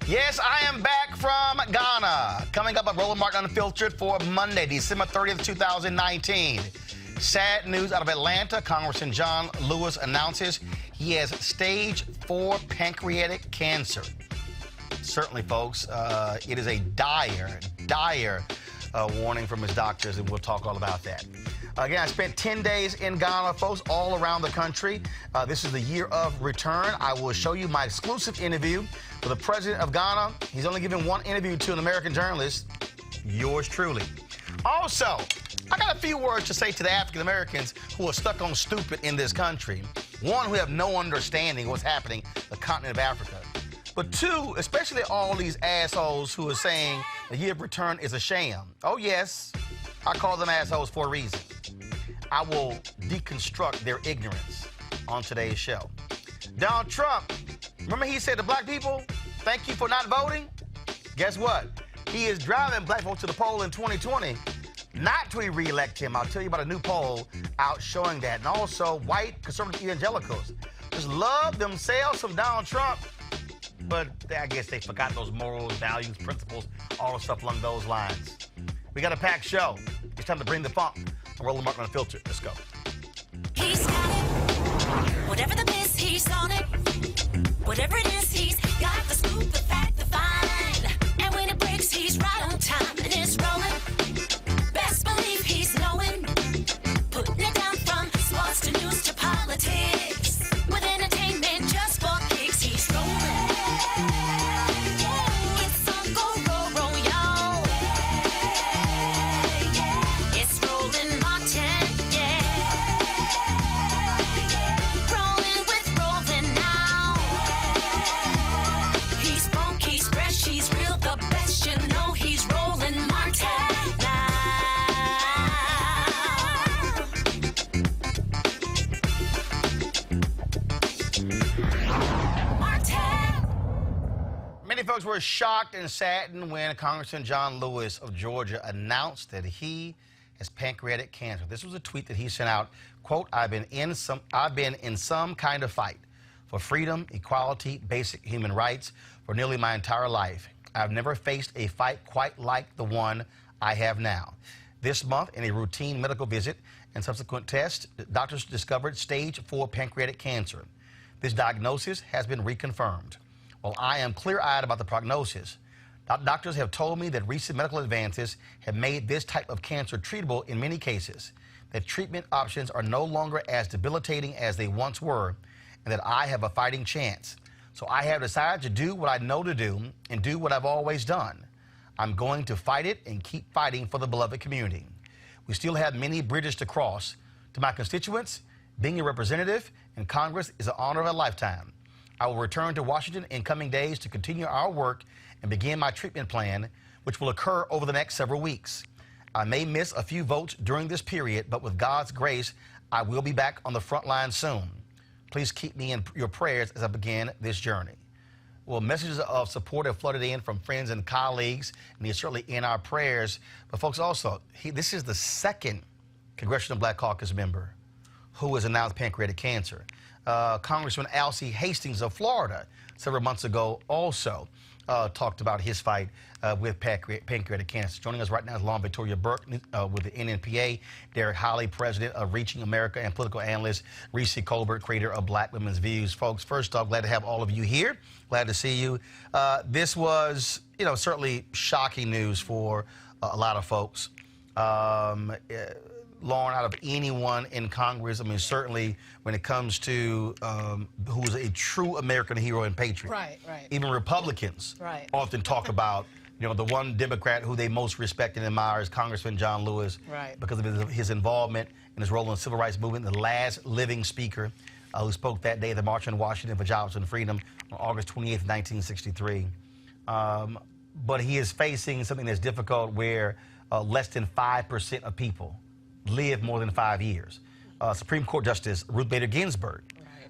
Yes, I am back from Ghana. Coming up on Roland Unfiltered for Monday, December 30th, 2019. Sad news out of Atlanta. Congressman John Lewis announces he has stage 4 pancreatic cancer. Certainly, folks, it is a dire warning from his doctors, and we'll talk all about that. Again, I spent 10 days in Ghana, folks, all around the country. This is the year of return. I will show you my exclusive interview with the president of Ghana. He's only given one interview to an American journalist, yours truly. Also, I got a few words to say to the African Americans who are stuck on stupid in this country. One, who have no understanding of what's happening in the continent of Africa. But two, especially all these assholes who are saying the year of return is a sham. Oh, yes, I call them assholes for a reason. I will deconstruct their ignorance on today's show. Donald Trump, remember he said to black people, thank you for not voting? Guess what? He is driving black folks to the poll in 2020 not to re-elect him. I'll tell you about a new poll out showing that. And also, white conservative evangelicals just love themselves some Donald Trump, but I guess they forgot those morals, values, principles, all the stuff along those lines. We got a packed show. It's time to bring the funk. Roland Martin Unfiltered. Let's go. He's got it. Whatever the miss, he's on it. Whatever it is, he's got the scoop, the fact, the find. And when it breaks, he's right on time. And it's rolling. Best believe he's knowing. Putting it down from sports to news to politics. With entertainment just for kicks, he's rolling. It's Uncle Roro, y'all. It's Roland Martin, yeah. Rolling with Roland now. He's funk, he's fresh, he's real, the best. You know he's Roland Martin now. Martin. Many folks were shocked and saddened when Congressman John Lewis of Georgia announced that he has pancreatic cancer. This was a tweet that he sent out. Quote, I've been in some kind of fight for freedom, equality, basic human rights for nearly my entire life. I've never faced a fight quite like the one I have now. This month, in a routine medical visit and subsequent test, doctors discovered stage 4 pancreatic cancer. This diagnosis has been reconfirmed. While I am clear-eyed about the prognosis, doctors have told me that recent medical advances have made this type of cancer treatable in many cases, that treatment options are no longer as debilitating as they once were, and that I have a fighting chance. So I have decided to do what I know to do and do what I've always done. I'm going to fight it and keep fighting for the beloved community. We still have many bridges to cross. To my constituents, being a representative in Congress is an honor of a lifetime. I will return to Washington in coming days to continue our work and begin my treatment plan, which will occur over the next several weeks. I may miss a few votes during this period, but with God's grace, I will be back on the front line soon. Please keep me in your prayers as I begin this journey. Well, messages of support have flooded in from friends and colleagues, and he's certainly in our prayers. But folks, also, this is the second Congressional Black Caucus member who has announced pancreatic cancer. Congressman Alcee Hastings of Florida several months ago also talked about his fight with pancreatic cancer. Joining us right now is Long Victoria Burke with the NNPA, Derek Holly, president of Reaching America, and political analyst Reese Colbert, creator of Black Women's Views. Folks, first off, glad to have all of you here. Glad to see you. This was, certainly shocking news for a lot of folks. Lauren, out of anyone in Congress, I mean, certainly when it comes to who's a true American hero and patriot. Right. Even Republicans often talk about, the one Democrat who they most respect and admire is Congressman John Lewis. Because of his involvement and his role in the civil rights movement, the last living speaker who spoke that day at the March on Washington for Jobs and Freedom on August 28th, 1963. But he is facing something that's difficult where less than 5% of people live more than 5 years. Supreme Court Justice Ruth Bader Ginsburg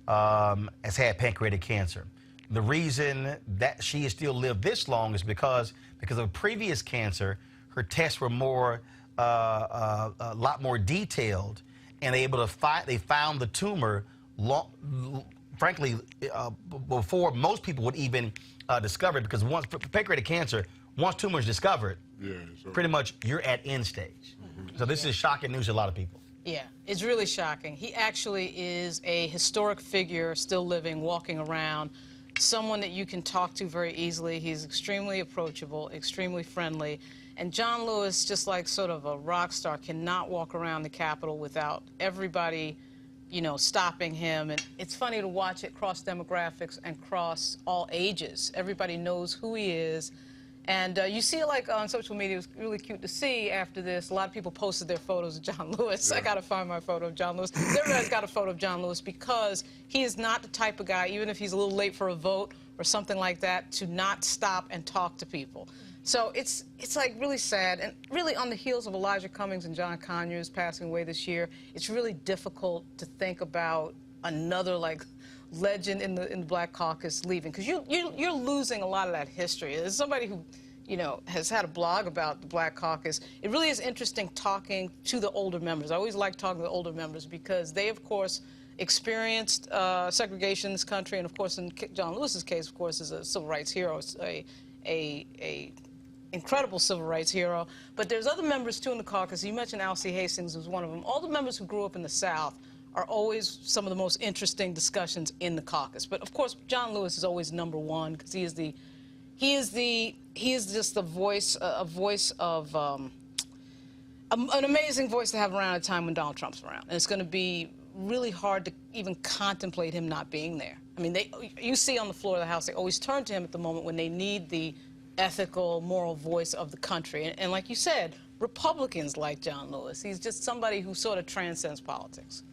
has had pancreatic cancer. The reason that she has still lived this long is because of previous cancer, her tests were a lot more detailed, and they found the tumor frankly before most people would even discover it, because once pancreatic cancer, once tumor is discovered, pretty much you're at end stage. So this is shocking news to a lot of people. Yeah, it's really shocking. He actually is a historic figure, still living, walking around, someone that you can talk to very easily. He's extremely approachable, extremely friendly. And John Lewis, just like sort of a rock star, cannot walk around the Capitol without everybody, stopping him. And it's funny to watch it cross demographics and cross all ages. Everybody knows who he is. And you see it like on social media. It was really cute to see after this. A lot of people posted their photos of John Lewis. I got to find my photo of John Lewis. Everybody's got a photo of John Lewis, because he is not the type of guy, even if he's a little late for a vote or something like that, to not stop and talk to people. So it's like really sad. And really on the heels of Elijah Cummings and John Conyers passing away this year, it's really difficult to think about another legend in the Black Caucus leaving, because you're losing a lot of that history. As somebody who has had a blog about the Black Caucus, it really is interesting talking to the older members. I always like talking to the older members because they, of course, experienced segregation in this country, and of course, in John Lewis's case, of course, is a civil rights hero, a incredible civil rights hero. But there's other members too in the caucus. You mentioned Alcee Hastings was one of them. All the members who grew up in the South are always some of the most interesting discussions in the caucus. But of course, John Lewis is always #1 because he is just the voice, a voice of an amazing voice to have around at a time when Donald Trump's around. And it's going to be really hard to even contemplate him not being there. I mean, you see on the floor of the House, they always turn to him at the moment when they need the ethical, moral voice of the country. And like you said, Republicans like John Lewis. He's just somebody who sort of transcends politics.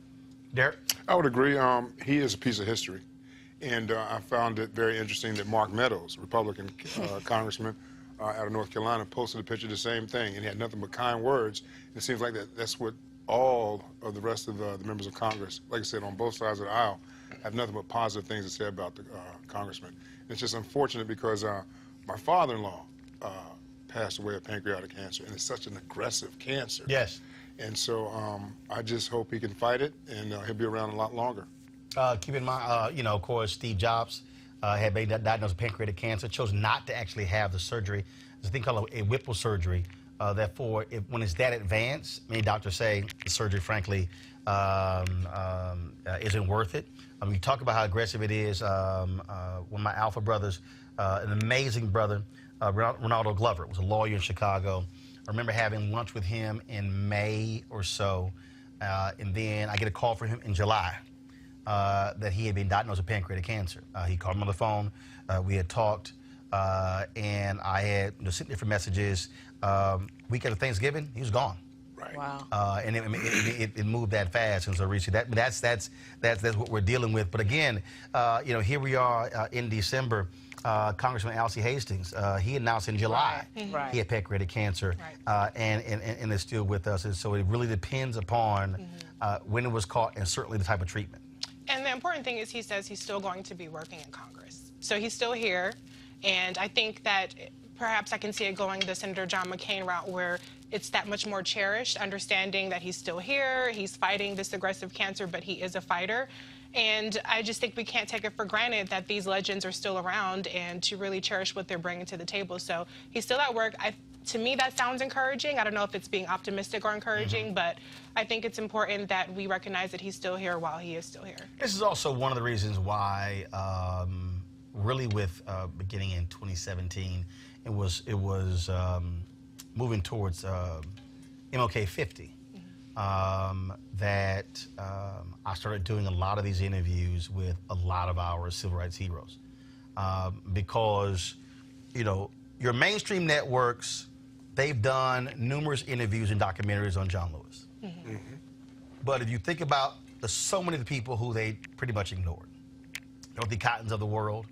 Derek? I would agree. He is a piece of history. And I found it very interesting that Mark Meadows, Republican congressman out of North Carolina, posted a picture of the same thing, and he had nothing but kind words. And it seems like that's what all of the rest of the members of Congress, like I said, on both sides of the aisle, have nothing but positive things to say about the congressman. It's just unfortunate because my father-in-law passed away of pancreatic cancer, and it's such an aggressive cancer. Yes. And so I just hope he can fight it, and he'll be around a lot longer. Keep in mind, of course, Steve Jobs had been diagnosed with pancreatic cancer, chose not to actually have the surgery. There's a thing called a Whipple surgery. When it's that advanced, many doctors say the surgery, frankly, isn't worth it. You talk about how aggressive it is. One of my Alpha brothers, an amazing brother, Ronaldo Glover, was a lawyer in Chicago. I remember having lunch with him in May or so, and then I get a call from him in July that he had been diagnosed with pancreatic cancer. He called me on the phone. We had talked, and I had sent different messages. Week after Thanksgiving, he was gone. Right. Wow. And it moved that fast, and so Reese, that's what we're dealing with. But again, here we are in December. Congressman Alcee Hastings, he announced in July Right. he had pancreatic cancer, and is still with us. And so it really depends upon when it was caught and certainly the type of treatment. And the important thing is he says he's still going to be working in Congress. So he's still here, and I think that perhaps I can see it going the Senator John McCain route where it's that much more cherished, understanding that he's still here, he's fighting this aggressive cancer, but he is a fighter. And I just think we can't take it for granted that these legends are still around and to really cherish what they're bringing to the table. So he's still at work. To me, that sounds encouraging. I don't know if it's being optimistic or encouraging, but I think it's important that we recognize that he's still here while he is still here. This is also one of the reasons why, really with beginning in 2017, it was moving towards MLK 50. That I started doing a lot of these interviews with a lot of our civil rights heroes. Because, your mainstream networks, they've done numerous interviews and documentaries on John Lewis. But if you think about so many of the people who they pretty much ignored, Dorothy Cottons of the world,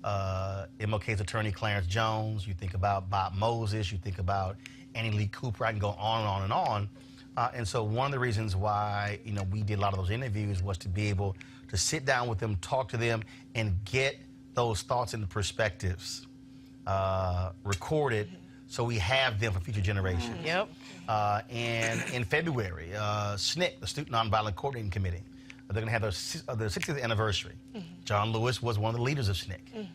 MLK's attorney Clarence Jones, you think about Bob Moses, you think about Annie Lee Cooper, I can go on and on and on. And so one of the reasons why, we did a lot of those interviews was to be able to sit down with them, talk to them, and get those thoughts and perspectives recorded so we have them for future generations. Yep. And in February, SNCC, the Student Nonviolent Coordinating Committee, they're going to have their 60th anniversary. John Lewis was one of the leaders of SNCC.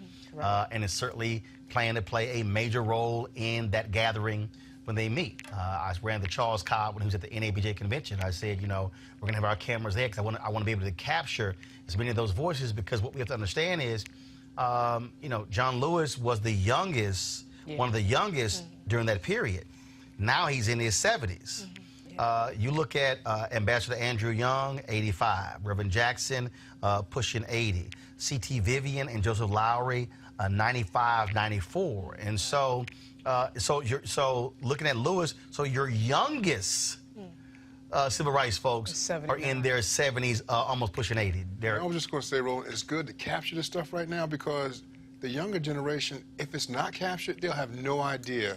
And is certainly planning to play a major role in that gathering when they meet. I ran the Charles Cobb when he was at the NABJ convention. I said, we're going to have our cameras there because I want to be able to capture as many of those voices, because what we have to understand is, John Lewis was the youngest, one of the youngest during that period. Now he's in his 70s. You look at Ambassador Andrew Young, 85. Reverend Jackson, pushing 80. C.T. Vivian and Joseph Lowry, 95, 94. And so, so looking at Lewis, so your youngest civil rights folks are in their 70s, almost pushing 80. I was just going to say, Roland, it's good to capture this stuff right now, because the younger generation, if it's not captured, they'll have no idea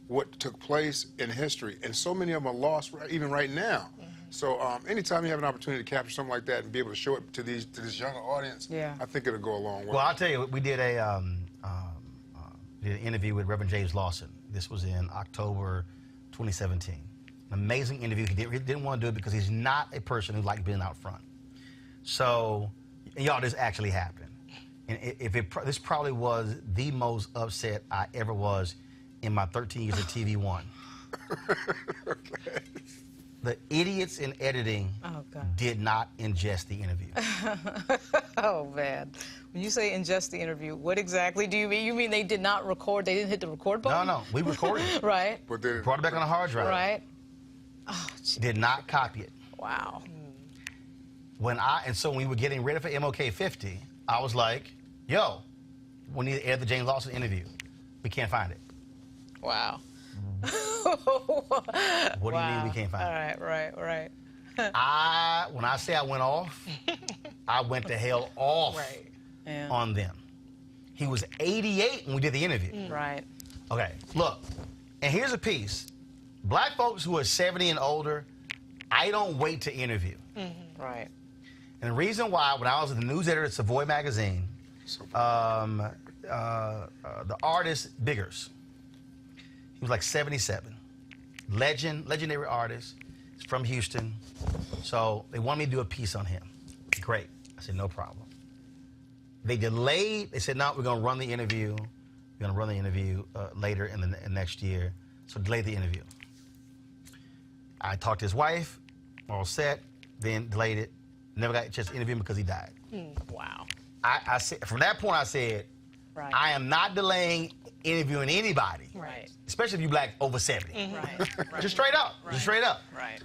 what took place in history. And so many of them are lost even right now. So anytime you have an opportunity to capture something like that and be able to show it to this younger audience, I think it'll go a long way. Well, I'll tell you, we did an interview with Reverend James Lawson. This was in October 2017. An amazing interview. He didn't want to do it because he's not a person who likes being out front. So, and y'all, this actually happened. And this probably was the most upset I ever was in my 13 years at TV One. The idiots in editing did not ingest the interview. Oh, man. When you say ingest the interview, what exactly do you mean? You mean they did not record? They didn't hit the record button? No, we recorded it. Right. But they brought it back on a hard drive. Right. Oh, geez. Did not copy it. Wow. And so when we were getting ready for MLK 50, I was like, yo, we need to edit the James Lawson interview. We can't find it. Wow. What do you mean we can't find it? Right. When I say I went off, I went the hell off on them. He was 88 when we did the interview. Right. Okay, look, and here's a piece. Black folks who are 70 and older, I don't wait to interview. Right. And the reason why, when I was the news editor at Savoy magazine, the artist Biggers, he was like 77. Legendary artist. He's from Houston. So they wanted me to do a piece on him. Great. I said, no problem. They delayed. They said, no, we're going to run the interview. We're going to run the interview later in the next year. So delay the interview. I talked to his wife, all set, then delayed it. Never got a chance to interview him because he died. Wow. I said, from that point, I said, I am not delaying interviewing anybody. Right. Especially if you black over 70. Right. Just straight up. Just straight up. Right.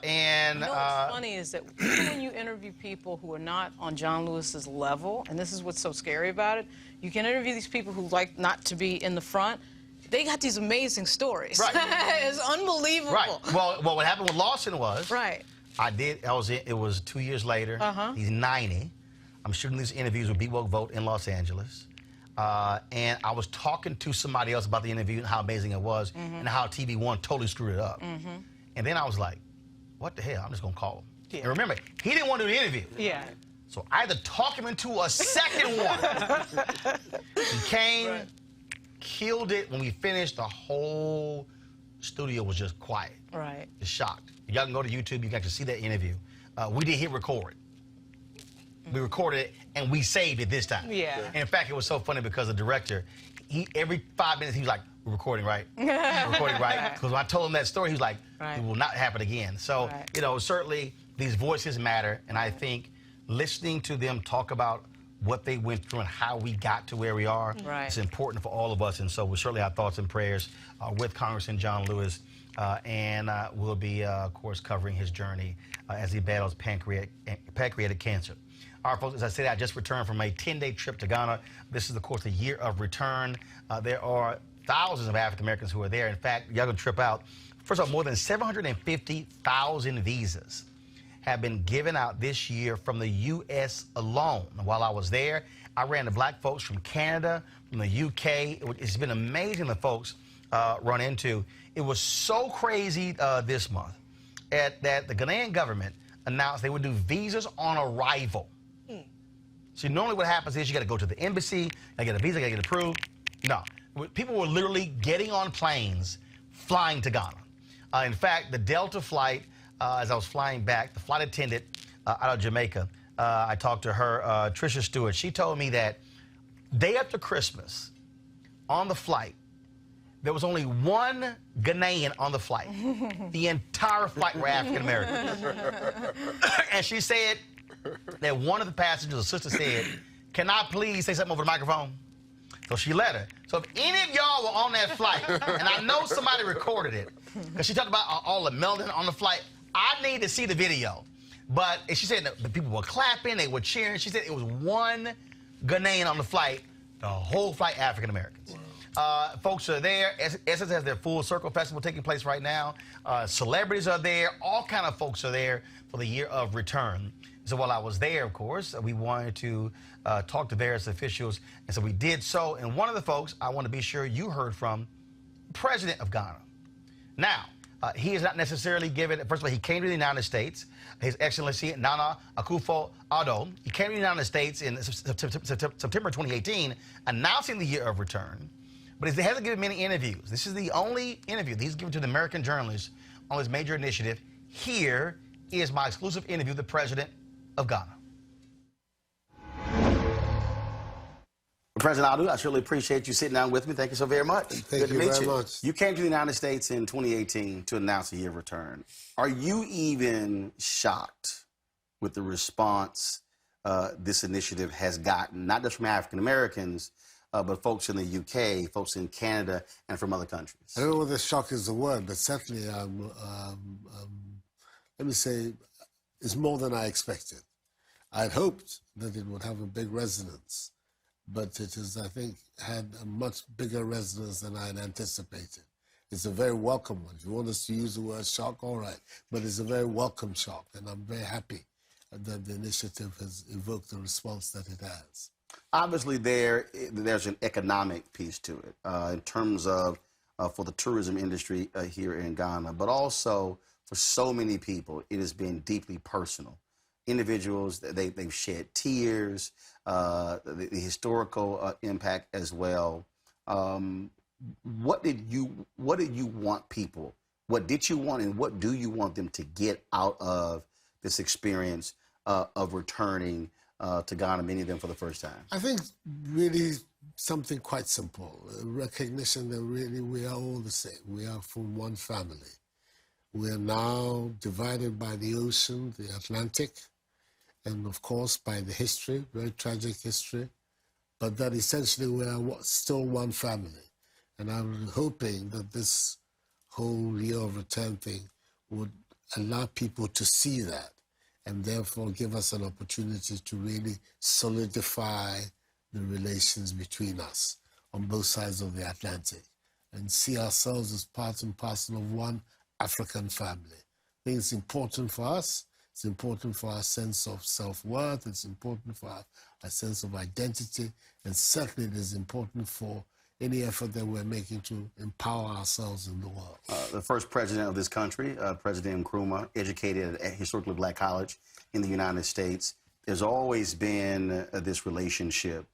And you know what's funny is that even when you interview people who are not on John Lewis's level, and this is what's so scary about it, you can interview these people who like not to be in the front, they got these amazing stories. Right. It's unbelievable. Right. Well, what happened with Lawson was, Right. it was 2 years later. He's 90. I'm shooting these interviews with Be Woke Vote in Los Angeles. And I was talking to somebody else about the interview and how amazing it was and how TV One totally screwed it up. And then I was like, what the hell? I'm just going to call him. Yeah. And remember, he didn't want to do the interview. Yeah. So I had to talk him into a second one. He came, killed it. When we finished, the whole studio was just quiet. Right. Just shocked. Y'all can go to YouTube. You can actually see that interview. We did hit record. We recorded it, and we saved it this time. Yeah. And in fact, it was so funny because the director, every 5 minutes, he was like, we're recording, right? We're recording, right? Because when I told him that story, he was like, it will not happen again. So, you know, certainly these voices matter, and I think listening to them talk about what they went through and how we got to where we are is important for all of us. And so we certainly have thoughts and prayers with Congressman John Lewis, and we'll be, of course, covering his journey as he battles pancreatic cancer. All right, folks, as I said, I just returned from a 10-day trip to Ghana. This is, of course, the year of return. There are thousands of African Americans who are there. In fact, y'all gonna trip out. First of all, more than 750,000 visas have been given out this year from the U.S. alone. While I was there, I ran into black folks from Canada, from the U.K. It's been amazing the folks run into. It was so crazy this month that the Ghanaian government announced they would do visas on arrival. See, normally what happens is you got to go to the embassy, I get a visa, I get it approved. No, people were literally getting on planes, flying to Ghana. In fact, the Delta flight, as I was flying back, the flight attendant out of Jamaica, I talked to her, Tricia Stewart. She told me that day after Christmas, on the flight, there was only one Ghanaian on the flight. The entire flight were African Americans. And she said that one of the passengers, a sister, said, "Can I please say something over the microphone?" So she let her. So if any of y'all were on that flight, and I know somebody recorded it, because she talked about all the melanin on the flight, I need to see the video. But she said that the people were clapping, they were cheering. She said it was one Ghanaian on the flight, the whole flight African Americans. Folks are there. Essence has their Full Circle Festival taking place right now. Celebrities are there. All kind of folks are there for the year of return. So while I was there, of course, we wanted to talk to various officials, and so we did so. And one of the folks I want to be sure you heard from, President of Ghana. Now, he is not necessarily given, first of all, he came to the United States. His Excellency Nana Akufo-Addo, he came to the United States in September 2018, announcing the year of return. But he hasn't given many interviews. This is the only interview that he's given to the American journalists on his major initiative. Here is my exclusive interview with the President of Ghana. President Addo, I surely appreciate you sitting down with me. Thank you so very much. Thank you very much. You came to the United States in 2018 to announce a year of return. Are you even shocked with the response this initiative has gotten, not just from African Americans, but folks in the UK, folks in Canada, and from other countries? I don't know whether shock is the word, but certainly, let me say, it's more than I expected. I'd hoped that it would have a big resonance, but it has, I think, had a much bigger resonance than I had anticipated. It's a very welcome one. If you want us to use the word shock, all right, but it's a very welcome shock, and I'm very happy that the initiative has evoked the response that it has. Obviously, there's an economic piece to it in terms of for the tourism industry here in Ghana, but also for so many people, it has been deeply personal. Individuals, they've shed tears, the historical impact as well. What did you want people? What did you want, and what do you want them to get out of this experience of returning to Ghana, many of them for the first time? I think really something quite simple, a recognition that really we are all the same. We are from one family. We are now divided by the ocean, the Atlantic, and of course by the history, very tragic history, but that essentially we are still one family. And I'm hoping that this whole year of return thing would allow people to see that, and therefore give us an opportunity to really solidify the relations between us on both sides of the Atlantic. and see ourselves as part and parcel of one African family. I think it's important for us. It's important for our sense of self-worth. It's important for our sense of identity. And certainly it is important for any effort that we're making to empower ourselves in the world. The first president of this country, President Nkrumah, educated at a historically black college in the United States. There's always been this relationship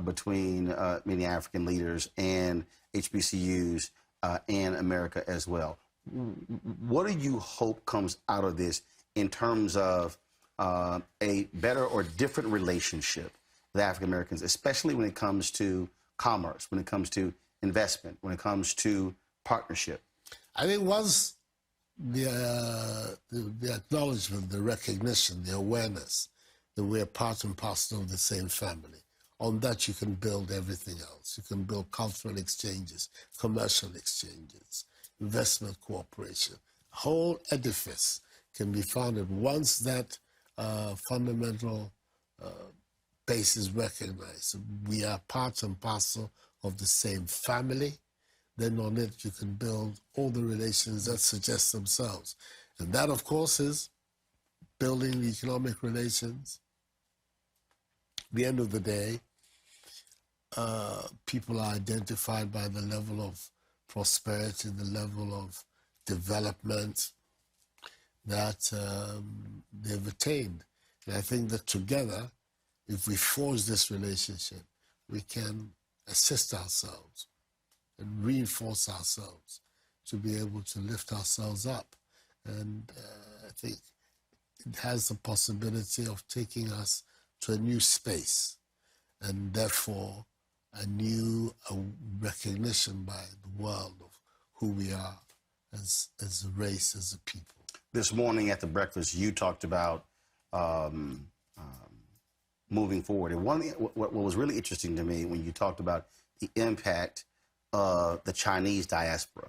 between many African leaders and HBCUs and America as well. What do you hope comes out of this in terms of a better or different relationship with African Americans, especially when it comes to commerce, when it comes to investment, when it comes to partnership? I think once the acknowledgement, the recognition, the awareness that we're part and parcel of the same family, on that you can build everything else. You can build cultural exchanges, commercial exchanges, investment cooperation. Whole edifice can be founded once that fundamental base is recognized. We are part and parcel of the same family. Then on it you can build all the relations that suggest themselves. And that, of course, is building economic relations. At the end of the day, people are identified by the level of prosperity, the level of development that they've attained. And I think that together, if we forge this relationship, we can assist ourselves and reinforce ourselves to be able to lift ourselves up. And I think it has the possibility of taking us to a new space, and therefore a new recognition by the world of who we are as a race, as a people. This morning at the breakfast, you talked about moving forward. And one thing, what was really interesting to me when you talked about the impact of the Chinese diaspora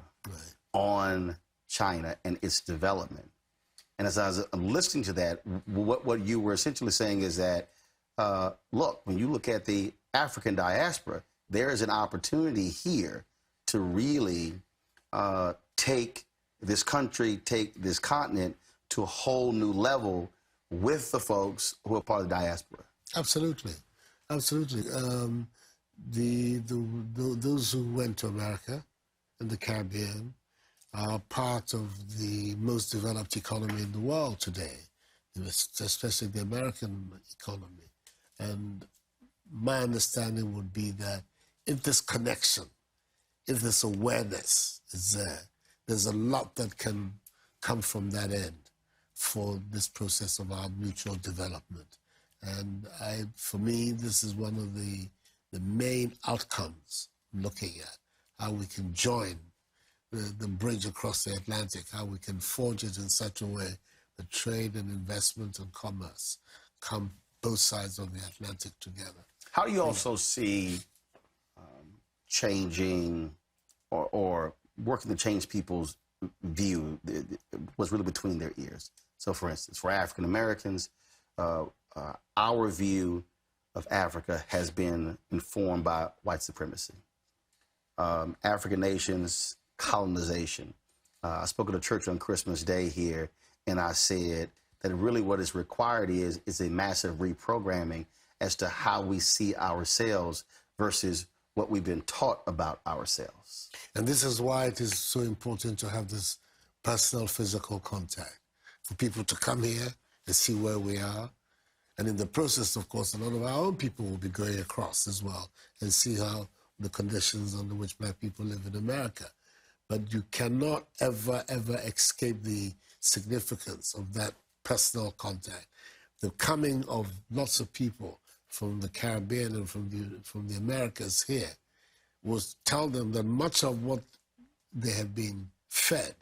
on China and its development. And as I was listening to that, what you were essentially saying is that, look, when you look at the African diaspora, there is an opportunity here to really take this country, take this continent to a whole new level with the folks who are part of the diaspora. Absolutely, absolutely. Those who went to America and the Caribbean are part of the most developed economy in the world today, especially the American economy. And my understanding would be that if this connection, if this awareness is there, there's a lot that can come from that end for this process of our mutual development. And for me, this is one of the main outcomes I'm looking at, how we can join the bridge across the Atlantic, how we can forge it in such a way that trade and investment and commerce come both sides of the Atlantic together. How do you also see changing or working to change people's view, what's really between their ears? So, for instance, for African Americans, our view of Africa has been informed by white supremacy. African nations, colonization. I spoke at a church on Christmas Day here, and I said that really what is required is a massive reprogramming as to how we see ourselves versus what we've been taught about ourselves. And this is why it is so important to have this personal, physical contact, for people to come here and see where we are. And in the process, of course, a lot of our own people will be going across as well and see how the conditions under which black people live in America. But you cannot ever, ever escape the significance of that personal contact. The coming of lots of people from the Caribbean and from the Americas here was tell them that much of what they have been fed,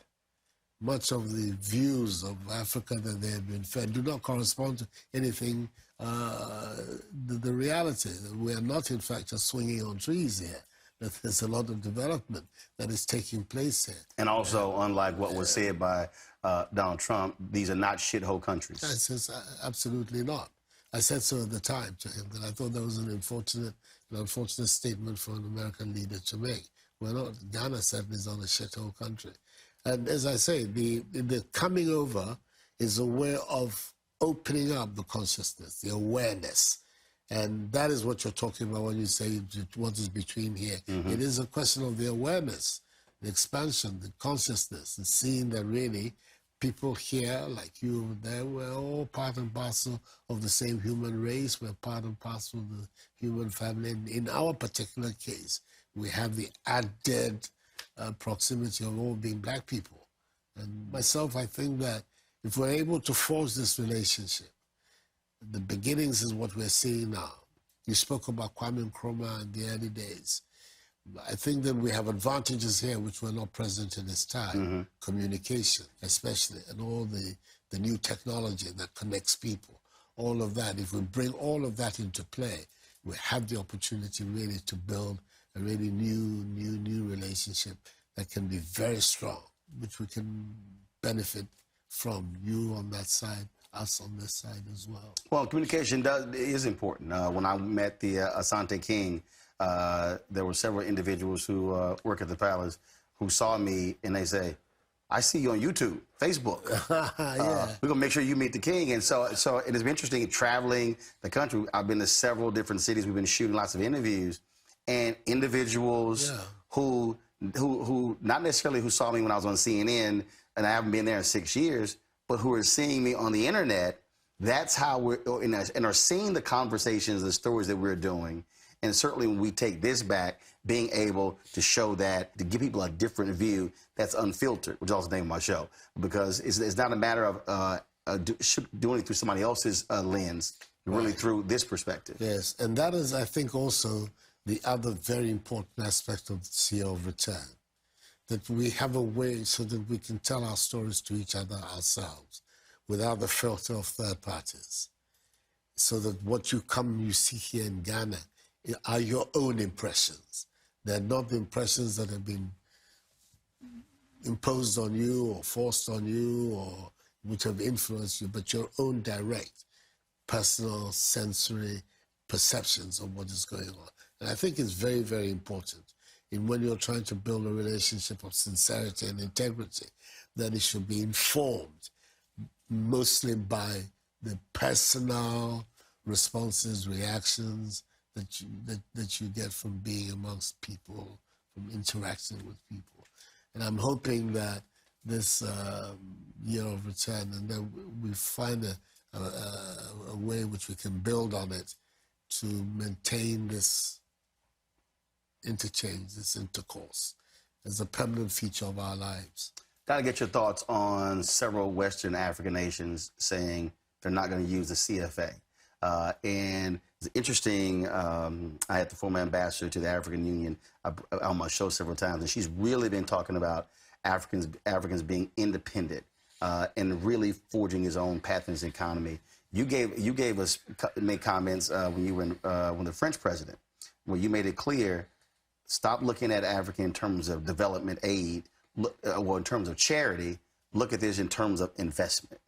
much of the views of Africa that they have been fed do not correspond to anything, the reality. We are not, in fact, just swinging on trees here. That there's a lot of development that is taking place here. And also, unlike what was said by Donald Trump, these are not shithole countries. I says, absolutely not. I said so at the time to him, that I thought that was an unfortunate statement for an American leader to make. We're not, Ghana certainly is not a shithole country. And as I say, the coming over is a way of opening up the consciousness, the awareness. And that is what you're talking about when you say what is between here. It is a question of the awareness, the expansion, the consciousness, and seeing that really people here, like you over there, we're all part and parcel of the same human race. We're part and parcel of the human family. And in our particular case, we have the added proximity of all being black people. And myself, I think that if we're able to forge this relationship, the beginnings is what we're seeing now. You spoke about Kwame Nkrumah in the early days. I think that we have advantages here which were not present in his time. Communication, especially, and all the new technology that connects people. All of that, if we bring all of that into play, we have the opportunity really to build a really new relationship that can be very strong, which we can benefit from, you on that side, us on this side as well. Well, communication is important. When I met the Asante King, there were several individuals who work at the palace who saw me and they say, I see you on YouTube, Facebook. We're gonna make sure you meet the king. And so it has been interesting traveling the country. I've been to several different cities. We've been shooting lots of interviews, and individuals who not necessarily who saw me when I was on CNN, and I haven't been there in 6 years, but who are seeing me on the internet. That's how we're and are seeing the conversations, the stories that we're doing. And certainly when we take this back, being able to show that, to give people a different view that's unfiltered, which is also the name of my show, because it's not a matter of doing it through somebody else's lens, really through this perspective. Yes, and that is, I think, also the other very important aspect of the CEO of Return, that we have a way so that we can tell our stories to each other ourselves without the filter of third parties, so that what you see here in Ghana are your own impressions. They're not the impressions that have been imposed on you or forced on you or which have influenced you, but your own direct, personal, sensory perceptions of what is going on. And I think it's very, very important when you're trying to build a relationship of sincerity and integrity, that it should be informed mostly by the personal responses, reactions that you get from being amongst people, from interacting with people. And I'm hoping that this year of Return, and then we find a way which we can build on it to maintain this interchange, this intercourse, as a permanent feature of our lives. Got to get your thoughts on several Western African nations saying they're not going to use the CFA. And it's interesting, I had the former ambassador to the African Union on my show several times, and she's really been talking about Africans being independent and really forging his own path in his economy. You made comments when you were when the French president, where you made it clear, stop looking at Africa in terms of development aid, in terms of charity, look at this in terms of investment.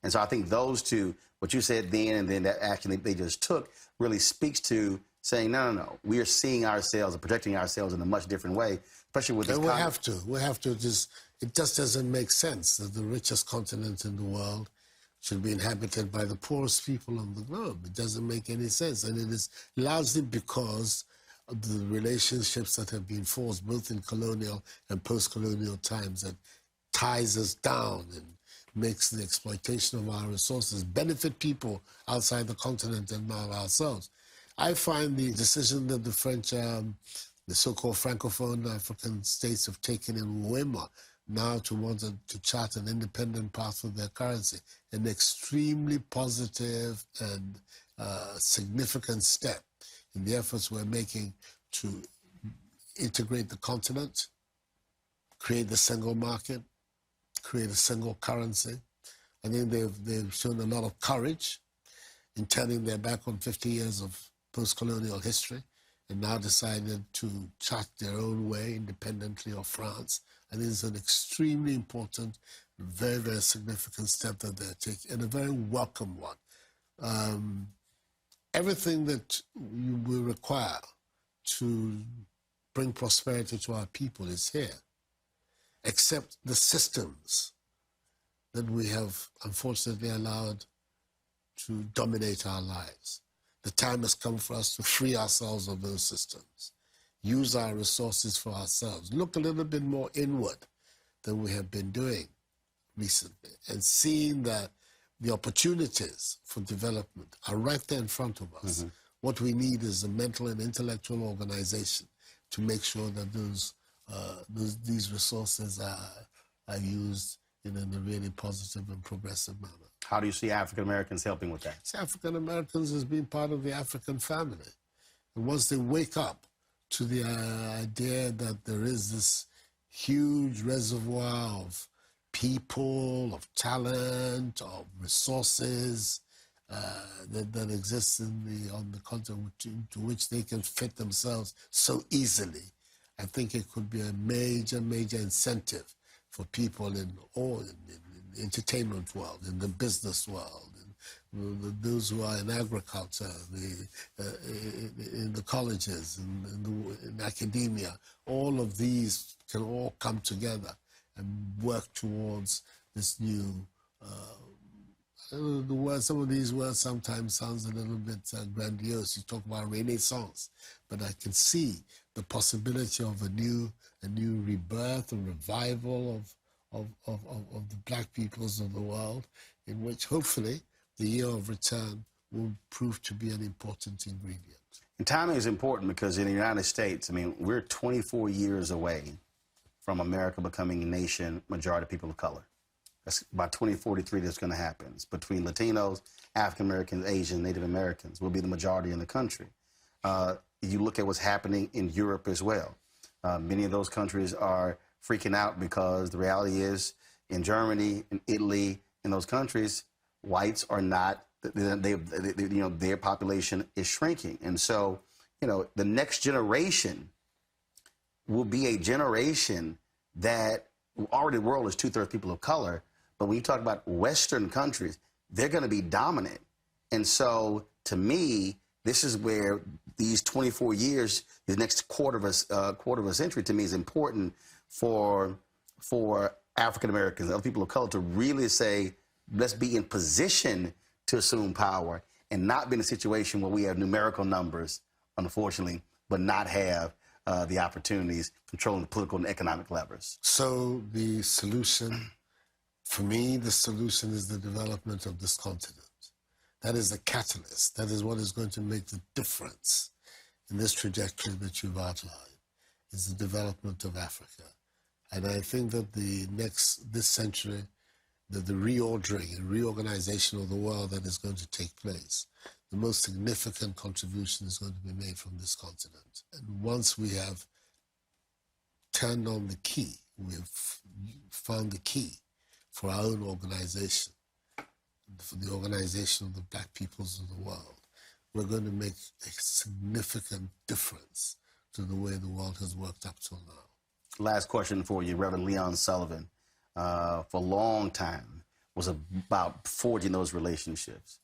And so I think those two, what you said then and then that action they just took, really speaks to saying, no, we are seeing ourselves and protecting ourselves in a much different way, especially with this. And we have to it just doesn't make sense that the richest continent in the world should be inhabited by the poorest people on the globe. It doesn't make any sense. And it is largely because of the relationships that have been forged both in colonial and post-colonial times that ties us down and makes the exploitation of our resources benefit people outside the continent and not ourselves. I find the decision that the French, the so-called Francophone African states have taken in Uema now to want to chart an independent path for their currency, an extremely positive and significant step in the efforts we're making to integrate the continent, create the single market, create a single currency. I think they've shown a lot of courage in turning their back on 50 years of post-colonial history and now decided to chart their own way independently of France. I think it's an extremely important, very, very significant step that they're taking, and a very welcome one. Everything that we require to bring prosperity to our people is here, except the systems that we have unfortunately allowed to dominate our lives. The time has come for us to free ourselves of those systems, use our resources for ourselves, look a little bit more inward than we have been doing recently, and seeing that the opportunities for development are right there in front of us. Mm-hmm. What we need is a mental and intellectual organization to make sure that these resources are used in a really positive and progressive manner. How do you see African Americans helping with that? See, African Americans as being part of the African family. And once they wake up to the idea that there is this huge reservoir of people, of talent, of resources that exists on the continent to which they can fit themselves so easily, I think it could be a major, major incentive for people in the entertainment world, in the business world, those who are in agriculture, in the colleges, in academia. All of these can all come together and work towards this new. Some of these words sometimes sounds a little bit grandiose. You talk about Renaissance, but I can see the possibility of a new rebirth, a revival of the black peoples of the world, in which hopefully the year of return will prove to be an important ingredient. And timing is important because in the United States, I mean, we're 24 years away from America becoming a nation majority of people of color. That's by 2043 that's going to happen. It's between Latinos, African Americans, Asians, Native Americans will be the majority in the country. You look at what's happening in Europe as well. Many of those countries are freaking out because the reality is in Germany, in Italy, in those countries, whites are not, their population is shrinking. And so, the next generation will be a generation that already the world is 2/3 people of color. But when you talk about Western countries, they're going to be dominant. And so to me, this is where these 24 years, the next quarter of a century to me is important for African Americans, other people of color to really say, let's be in position to assume power and not be in a situation where we have numerical numbers, unfortunately, but not have the opportunities controlling the political and economic levers. So the solution, for me, the solution is the development of this continent. That is the catalyst. That is what is going to make the difference in this trajectory that you've outlined, is the development of Africa. And I think that this century, the reordering and reorganization of the world that is going to take place, the most significant contribution is going to be made from this continent. And once we have turned on the key, we have found the key for our own organization, for the organization of the black peoples of the world, we're going to make a significant difference to the way the world has worked up till now. Last question for you, Reverend Leon Sullivan. For a long time was about forging those relationships.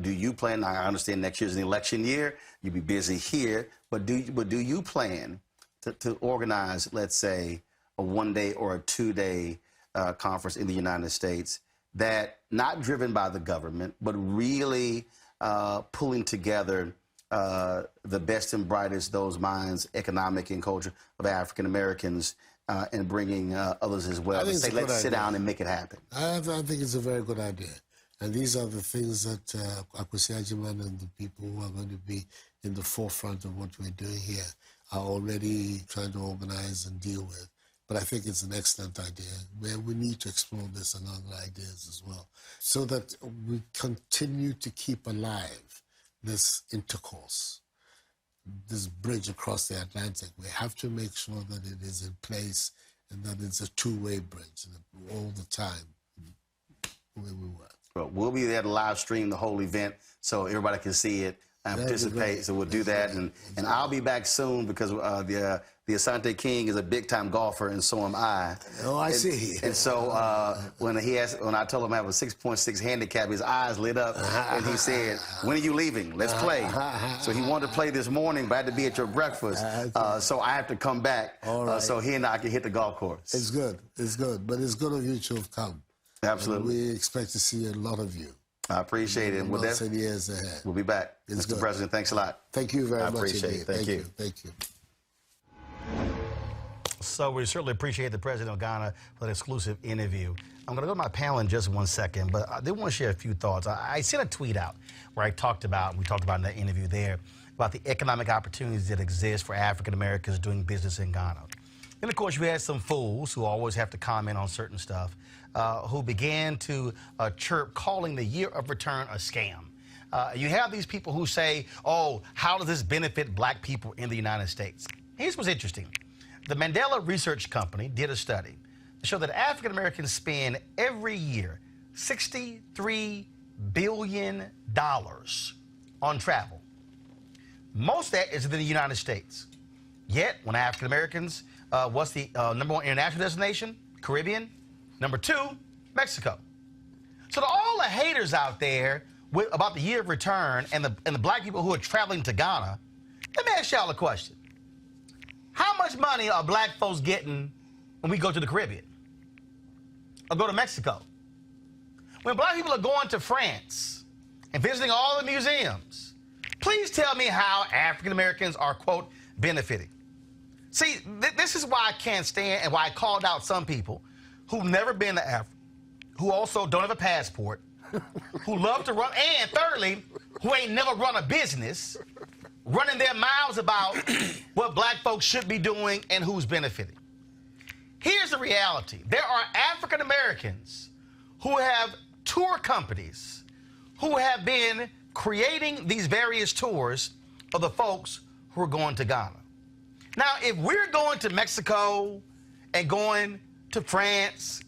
Do you plan, I understand next year's an election year, you'll be busy here, but do you plan to organize, let's say, a 1-day or a 2-day conference in the United States that not driven by the government, but really pulling together the best and brightest, those minds, economic and culture of African Americans, and bringing others as well. Say, let's sit down and make it happen. I think it's a very good idea. And these are the things that Akwesi Agyeman and the people who are going to be in the forefront of what we're doing here are already trying to organize and deal with. But I think it's an excellent idea where we need to explore this and other ideas as well, so that we continue to keep alive this intercourse, this bridge across the Atlantic. We have to make sure that it is in place and that it's a two-way bridge all the time, the way we work. Well, we'll be there to live stream the whole event so everybody can see it participate. So we'll do that, and I'll be back soon because the Asante King is a big-time golfer, and so am I. Oh, I see. And so when I told him I have a 6.6 handicap, his eyes lit up, and he said, "When are you leaving? Let's play." So he wanted to play this morning, but I had to be at your breakfast, so I have to come back. So he and I can hit the golf course. It's good. It's good. But it's good of you to have come. Absolutely. We expect to see a lot of you. I appreciate it. In the months and years ahead. We'll be back. It's Mr. good. President, thanks a lot. Thank you very much. I appreciate it. Thank you. Thank you. So we certainly appreciate the President of Ghana for the exclusive interview. I'm going to go to my panel in just 1 second, but I did want to share a few thoughts. I sent a tweet out where we talked about in that interview there, about the economic opportunities that exist for African Americans doing business in Ghana. And of course, you had some fools who always have to comment on certain stuff, who began to chirp, calling the year of return a scam. You have these people who say, oh, how does this benefit black people in the United States? Here's what's interesting. The Mandela Research Company did a study that showed that African Americans spend every year $63 billion on travel. Most of that is in the United States. Yet, when African Americans, what's the #1 international destination? Caribbean. #2, Mexico. So to all the haters out there about the year of return and the black people who are traveling to Ghana, let me ask y'all a question. How much money are black folks getting when we go to the Caribbean or go to Mexico? When black people are going to France and visiting all the museums, please tell me how African Americans are, quote, benefiting. See, this is why I can't stand and why I called out some people who've never been to Africa, who also don't have a passport, who love to run, and thirdly, who ain't never run a business, running their mouths about what black folks should be doing and who's benefiting. Here's the reality. There are African Americans who have tour companies who have been creating these various tours of the folks who are going to Ghana. Now, if we're going to Mexico and going to France,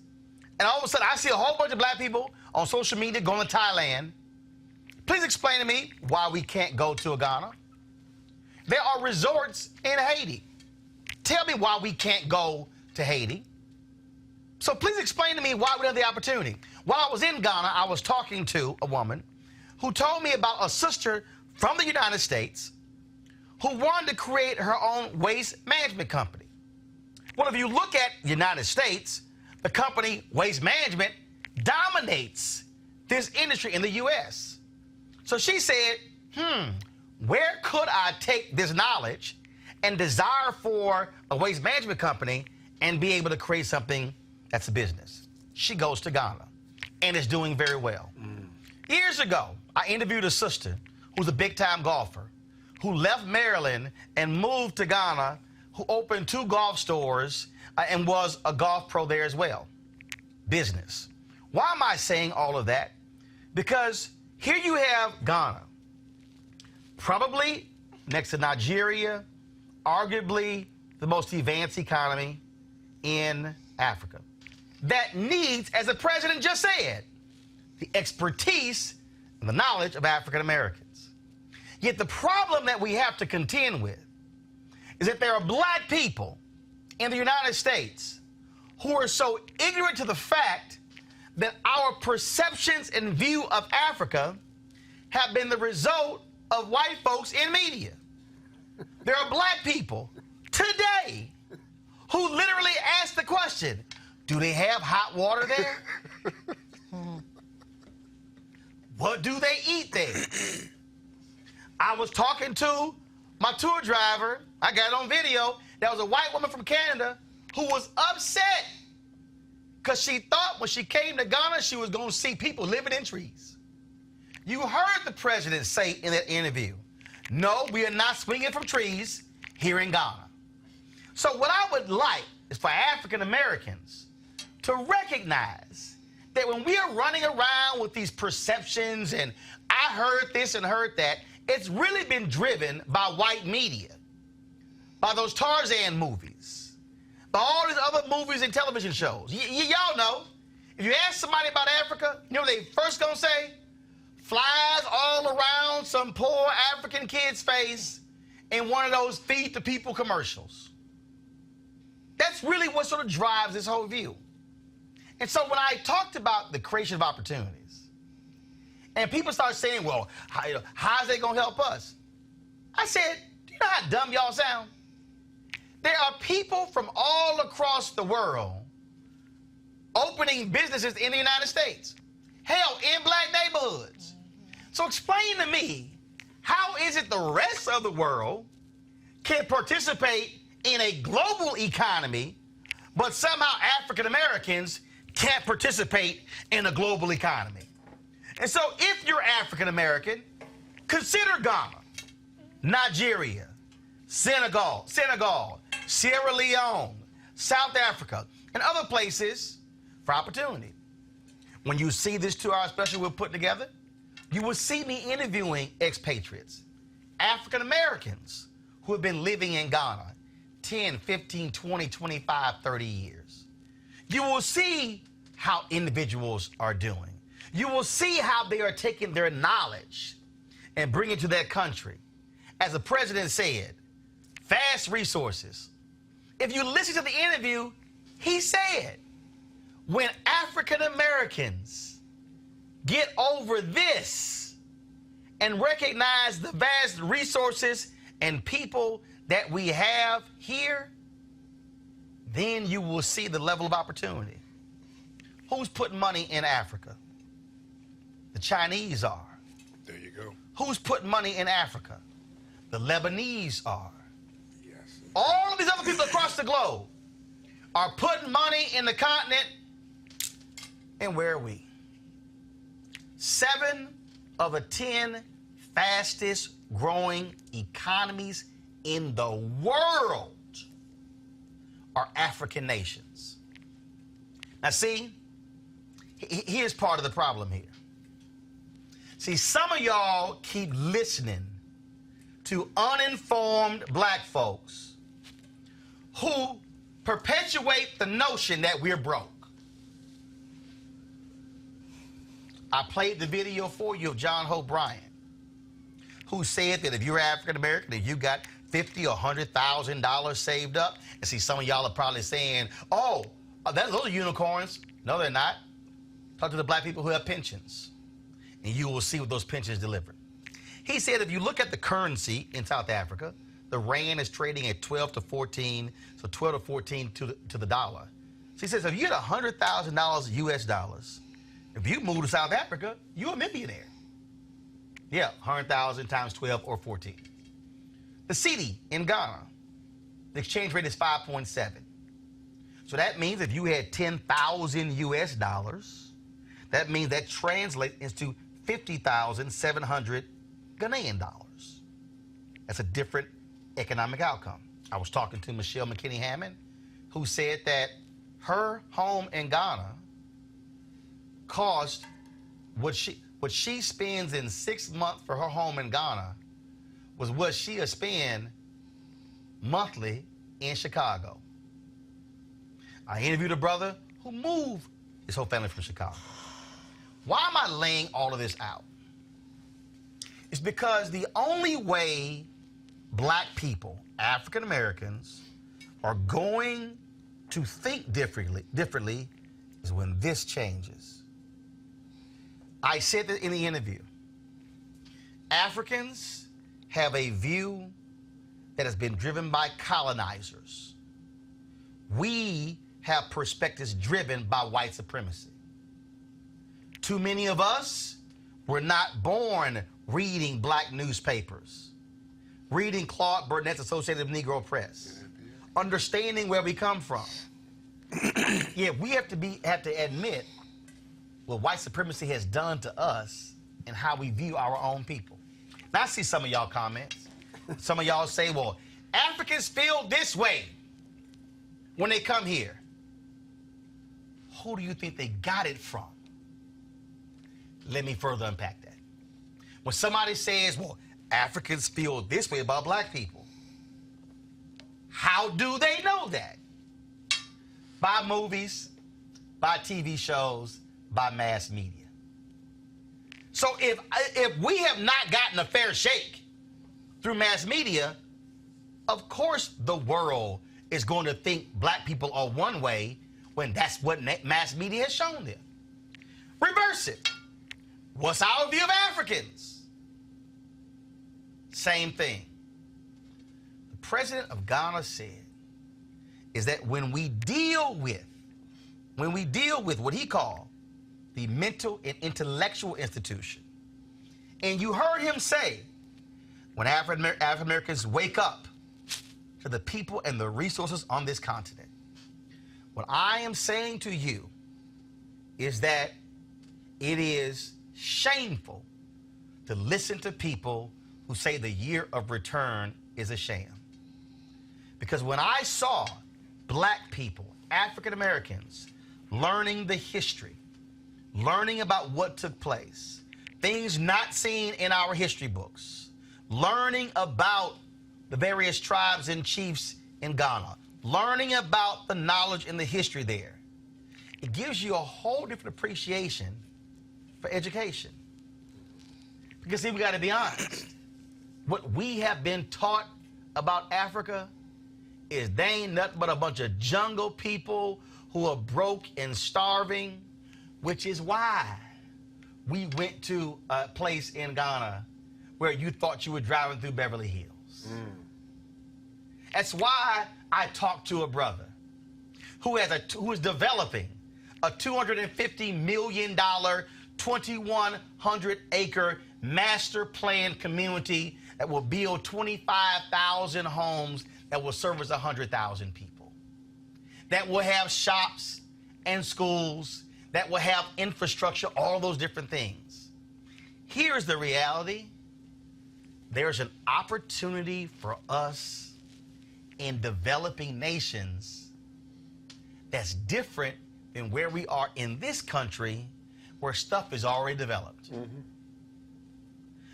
and all of a sudden I see a whole bunch of black people on social media going to Thailand, please explain to me why we can't go to Ghana. There are resorts in Haiti. Tell me why we can't go to Haiti. So please explain to me why we don't have the opportunity. While I was in Ghana, I was talking to a woman who told me about a sister from the United States who wanted to create her own waste management company. Well, if you look at the United States, the company Waste Management dominates this industry in the U.S. So she said, where could I take this knowledge and desire for a waste management company and be able to create something that's a business? She goes to Ghana and is doing very well. Years ago, I interviewed a sister who's a big-time golfer who left Maryland and moved to Ghana, who opened 2 golf stores and was a golf pro there as well. Business. Why am I saying all of that? Because here you have Ghana, probably next to Nigeria, arguably the most advanced economy in Africa, that needs, as the president just said, the expertise and the knowledge of African Americans. Yet the problem that we have to contend with is that there are black people in the United States who are so ignorant to the fact that our perceptions and view of Africa have been the result of white folks in media. There are black people today who literally ask the question, do they have hot water there? What do they eat there? I was talking to my tour driver, I got it on video, there was a white woman from Canada who was upset because she thought when she came to Ghana she was going to see people living in trees. You heard the president say in that interview, no, we are not swinging from trees here in Ghana. So what I would like is for African Americans to recognize that when we are running around with these perceptions and I heard this and heard that, it's really been driven by white media, by those Tarzan movies, by all these other movies and television shows. Y'all know, if you ask somebody about Africa, you know what they first gonna say? flies all around some poor African kid's face in one of those Feed the People commercials. That's really what sort of drives this whole view. And so when I talked about the creation of opportunities, and people start saying, well, how's that going to help us? I said, do you know how dumb y'all sound? There are people from all across the world opening businesses in the United States. Hell, in black neighborhoods. So explain to me, how is it the rest of the world can participate in a global economy, but somehow African Americans can't participate in a global economy? And so if you're African American, consider Ghana, Nigeria, Senegal, Sierra Leone, South Africa, and other places for opportunity. When you see this 2-hour special we're putting together, you will see me interviewing expatriates, African Americans who have been living in Ghana 10, 15, 20, 25, 30 years. You will see how individuals are doing. You will see how they are taking their knowledge and bringing it to their country. As the president said, fast resources. If you listen to the interview, he said, when African Americans get over this and recognize the vast resources and people that we have here, then you will see the level of opportunity. Who's putting money in Africa? The Chinese are. There you go. Who's putting money in Africa? The Lebanese are. Yes. All of these other people across the globe are putting money in the continent. And where are we? 7 of the 10 fastest growing economies in the world are African nations. Now see, here's part of the problem here. See, some of y'all keep listening to uninformed black folks who perpetuate the notion that we're broke. I played the video for you of John Hope Bryant, who said that if you're African American, if you got $50,000 or $100,000 saved up, and see, some of y'all are probably saying, oh, those are unicorns. No, they're not. Talk to the black people who have pensions, and you will see what those pensions deliver. He said if you look at the currency in South Africa, the rand is trading at 12 to 14, so 12 to 14 to the dollar. So he says if you had $100,000 US dollars, if you move to South Africa, you're a millionaire. Yeah, 100,000 times 12 or 14. The cedi in Ghana, the exchange rate is 5.7. So that means if you had 10,000 US dollars, that means that translates into 50,700 Ghanaian dollars. That's a different economic outcome. I was talking to Michelle McKinney-Hammond, who said that her home in Ghana cost what she spends in 6 months for her home in Ghana was what she'll spend monthly in Chicago. I interviewed a brother who moved his whole family from Chicago. Why am I laying all of this out? It's because the only way black people, African Americans, are going to think differently is when this changes. I said that in the interview. Africans have a view that has been driven by colonizers. We have perspectives driven by white supremacy. Too many of us were not born reading black newspapers, reading Claude Burnett's Associated Negro Press, understanding where we come from. Yeah, we have to admit what white supremacy has done to us and how we view our own people. Now, I see some of y'all comments. Some of y'all say, well, Africans feel this way when they come here. Who do you think they got it from? Let me further unpack that. When somebody says, well, Africans feel this way about black people, how do they know that? By movies, by TV shows, by mass media. So if we have not gotten a fair shake through mass media, of course the world is going to think black people are one way when that's what mass media has shown them. Reverse it. What's our view of Africans? Same thing. The president of Ghana said is that when we deal with what he called the mental and intellectual institution, and you heard him say, when African Americans wake up to the people and the resources on this continent, what I am saying to you is that it is shameful to listen to people who say the year of return is a sham. Because when I saw black people, African Americans, learning the history, learning about what took place, things not seen in our history books, learning about the various tribes and chiefs in Ghana, learning about the knowledge and the history there, it gives you a whole different appreciation for education. Because see, we got to be honest. What we have been taught about Africa is they ain't nothing but a bunch of jungle people who are broke and starving, which is why we went to a place in Ghana where you thought you were driving through Beverly Hills. That's why I talked to a brother who is developing a $250 million, 2,100-acre master plan community that will build 25,000 homes that will service 100,000 people, that will have shops and schools, that will have infrastructure, all those different things. Here's the reality. There's an opportunity for us in developing nations that's different than where we are in this country where stuff is already developed.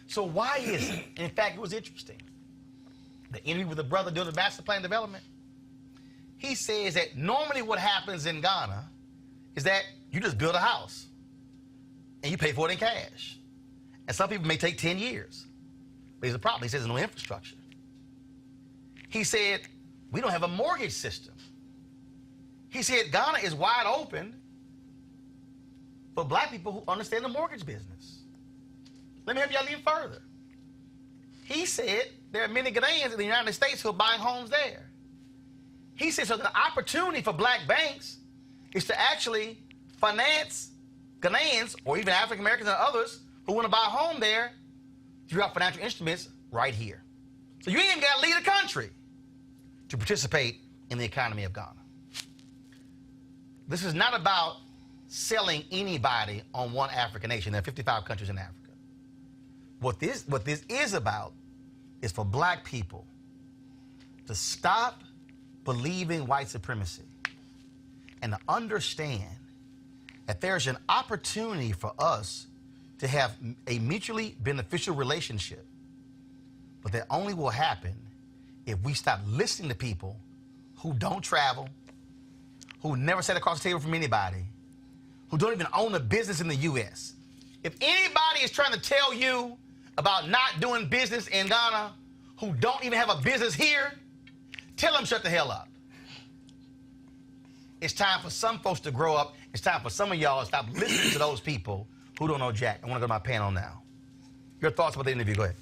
So why is it? In fact, it was interesting. The interview with the brother doing the master plan development, he says that normally what happens in Ghana is that you just build a house and you pay for it in cash. And some people may take 10 years. But there's a problem. He says there's no infrastructure. He said, we don't have a mortgage system. He said, Ghana is wide open for black people who understand the mortgage business. Let me help y'all even further. He said there are many Ghanaians in the United States who are buying homes there. He said, so the opportunity for black banks is to actually finance Ghanaians or even African Americans and others who want to buy a home there through our financial instruments right here. So you ain't even got to leave the country to participate in the economy of Ghana. This is not about selling anybody on one African nation. There are 55 countries in Africa. What this is about is for black people to stop believing white supremacy and to understand that there's an opportunity for us to have a mutually beneficial relationship, but that only will happen if we stop listening to people who don't travel, who never sat across the table from anybody, who don't even own a business in the U.S. If anybody is trying to tell you about not doing business in Ghana, who don't even have a business here, tell them shut the hell up. It's time for some folks to grow up. It's time for some of y'all to stop listening to those people who don't know jack. I want to go to my panel now. Your thoughts about the interview, go ahead.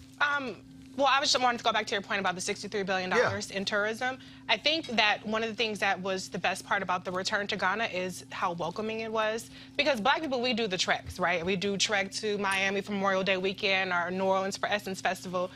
Well, I just wanted to go back to your point about the $63 billion in tourism. I think that one of the things that was the best part about the return to Ghana is how welcoming it was. Because black people, we do the treks, right? We do trek to Miami for Memorial Day weekend or New Orleans for Essence Festival.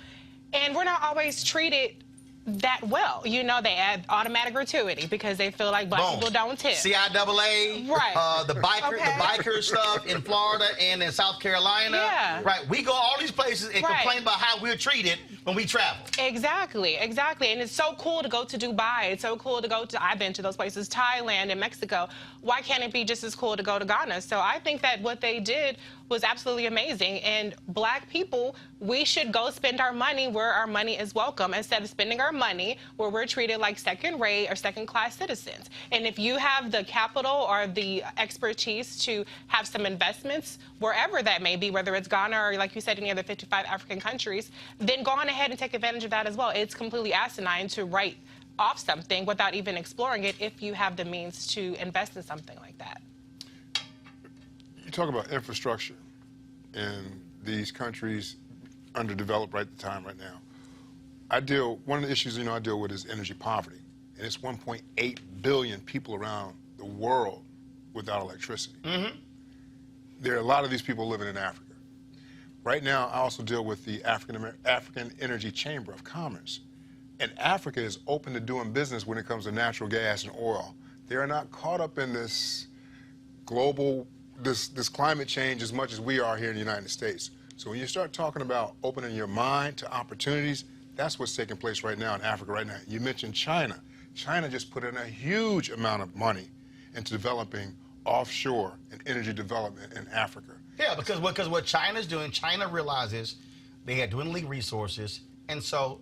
And we're not always treated that well. You know, they add automatic gratuity because they feel like black people don't tip. CIAA, right. The biker stuff in Florida and in South Carolina. Yeah. Right. We go all these places and complain about how we're treated when we travel. Exactly. And it's so cool to go to Dubai. It's so cool to go to, I've been to those places, Thailand and Mexico. Why can't it be just as cool to go to Ghana? So I think that what they did was absolutely amazing. And black people, we should go spend our money where our money is welcome instead of spending our money where we're treated like second-rate or second-class citizens. And if you have the capital or the expertise to have some investments, wherever that may be, whether it's Ghana or, like you said, any other 55 African countries, then go on ahead and take advantage of that as well. It's completely asinine to write off something without even exploring it if you have the means to invest in something like that. You talk about infrastructure in these countries underdeveloped right at the time right now. One of the issues I deal with is energy poverty, and it's 1.8 billion people around the world without electricity. There are a lot of these people living in Africa. Right now, I also deal with the African Energy Chamber of Commerce. And Africa is open to doing business when it comes to natural gas and oil. They are not caught up in this global, this climate change as much as we are here in the United States. So when you start talking about opening your mind to opportunities, that's what's taking place right now in Africa right now. You mentioned China. China just put in a huge amount of money into developing offshore and energy development in Africa. Yeah, because what China's doing, China realizes they had dwindling resources, and so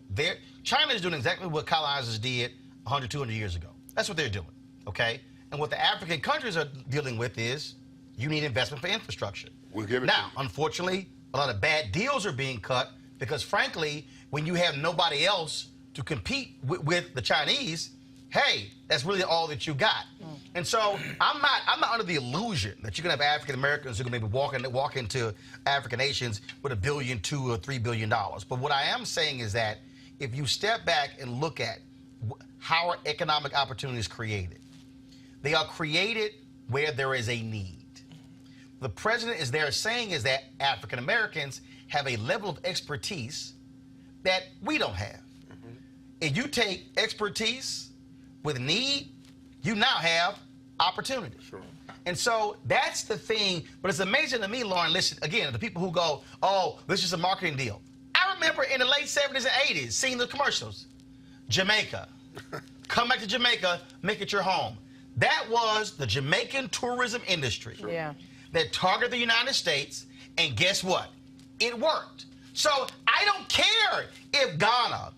China is doing exactly what colonizers did 100, 200 years ago. That's what they're doing, okay? And what the African countries are dealing with is you need investment for infrastructure. We'll give it now, unfortunately, a lot of bad deals are being cut because, frankly, when you have nobody else to compete with the Chinese, hey, that's really all that you got. And so I'm not under the illusion that you're going to have African Americans who are going to maybe walk into African nations with $1 billion, $2 or $3 billion. But what I am saying is that if you step back and look at how are economic opportunities created, they are created where there is a need. The president is there saying is that African Americans have a level of expertise that we don't have. If you take expertise with need, you now have opportunity. Sure. And so that's the thing. But it's amazing to me, Lauren, listen, again, the people who go, oh, this is a marketing deal. I remember in the late 70s and 80s seeing the commercials. Jamaica. Come back to Jamaica, make it your home. That was the Jamaican tourism industry that targeted the United States, and guess what? It worked. So I don't care if Ghana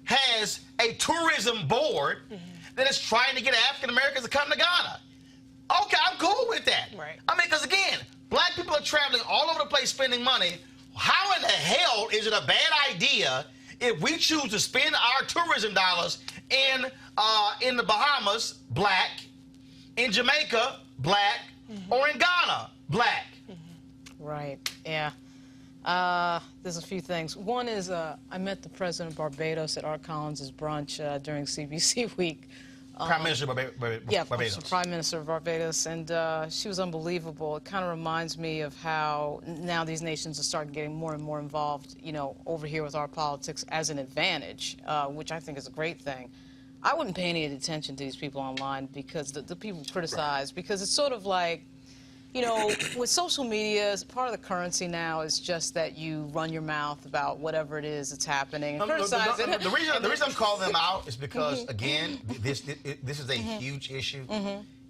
has a tourism board that is trying to get African Americans to come to Ghana. Okay, I'm cool with that. Right. I mean, because again, black people are traveling all over the place spending money. How in the hell is it a bad idea if we choose to spend our tourism dollars in the Bahamas, black, in Jamaica, black, or in Ghana, black? Right, yeah. There's a few things. One is I met the president of Barbados at Art Collins' brunch during CBC week. Prime Minister of Barbados. Yeah, Prime Minister of Barbados, and she was unbelievable. It kind of reminds me of how now these nations are starting getting more and more involved, you know, over here with our politics as an advantage, which I think is a great thing. I wouldn't pay any attention to these people online because the people criticize, because it's sort of like, you know, with social media, part of the currency now is just that you run your mouth about whatever it is that's happening and criticize it. The reason I'm calling them out is because, again, this is a huge issue.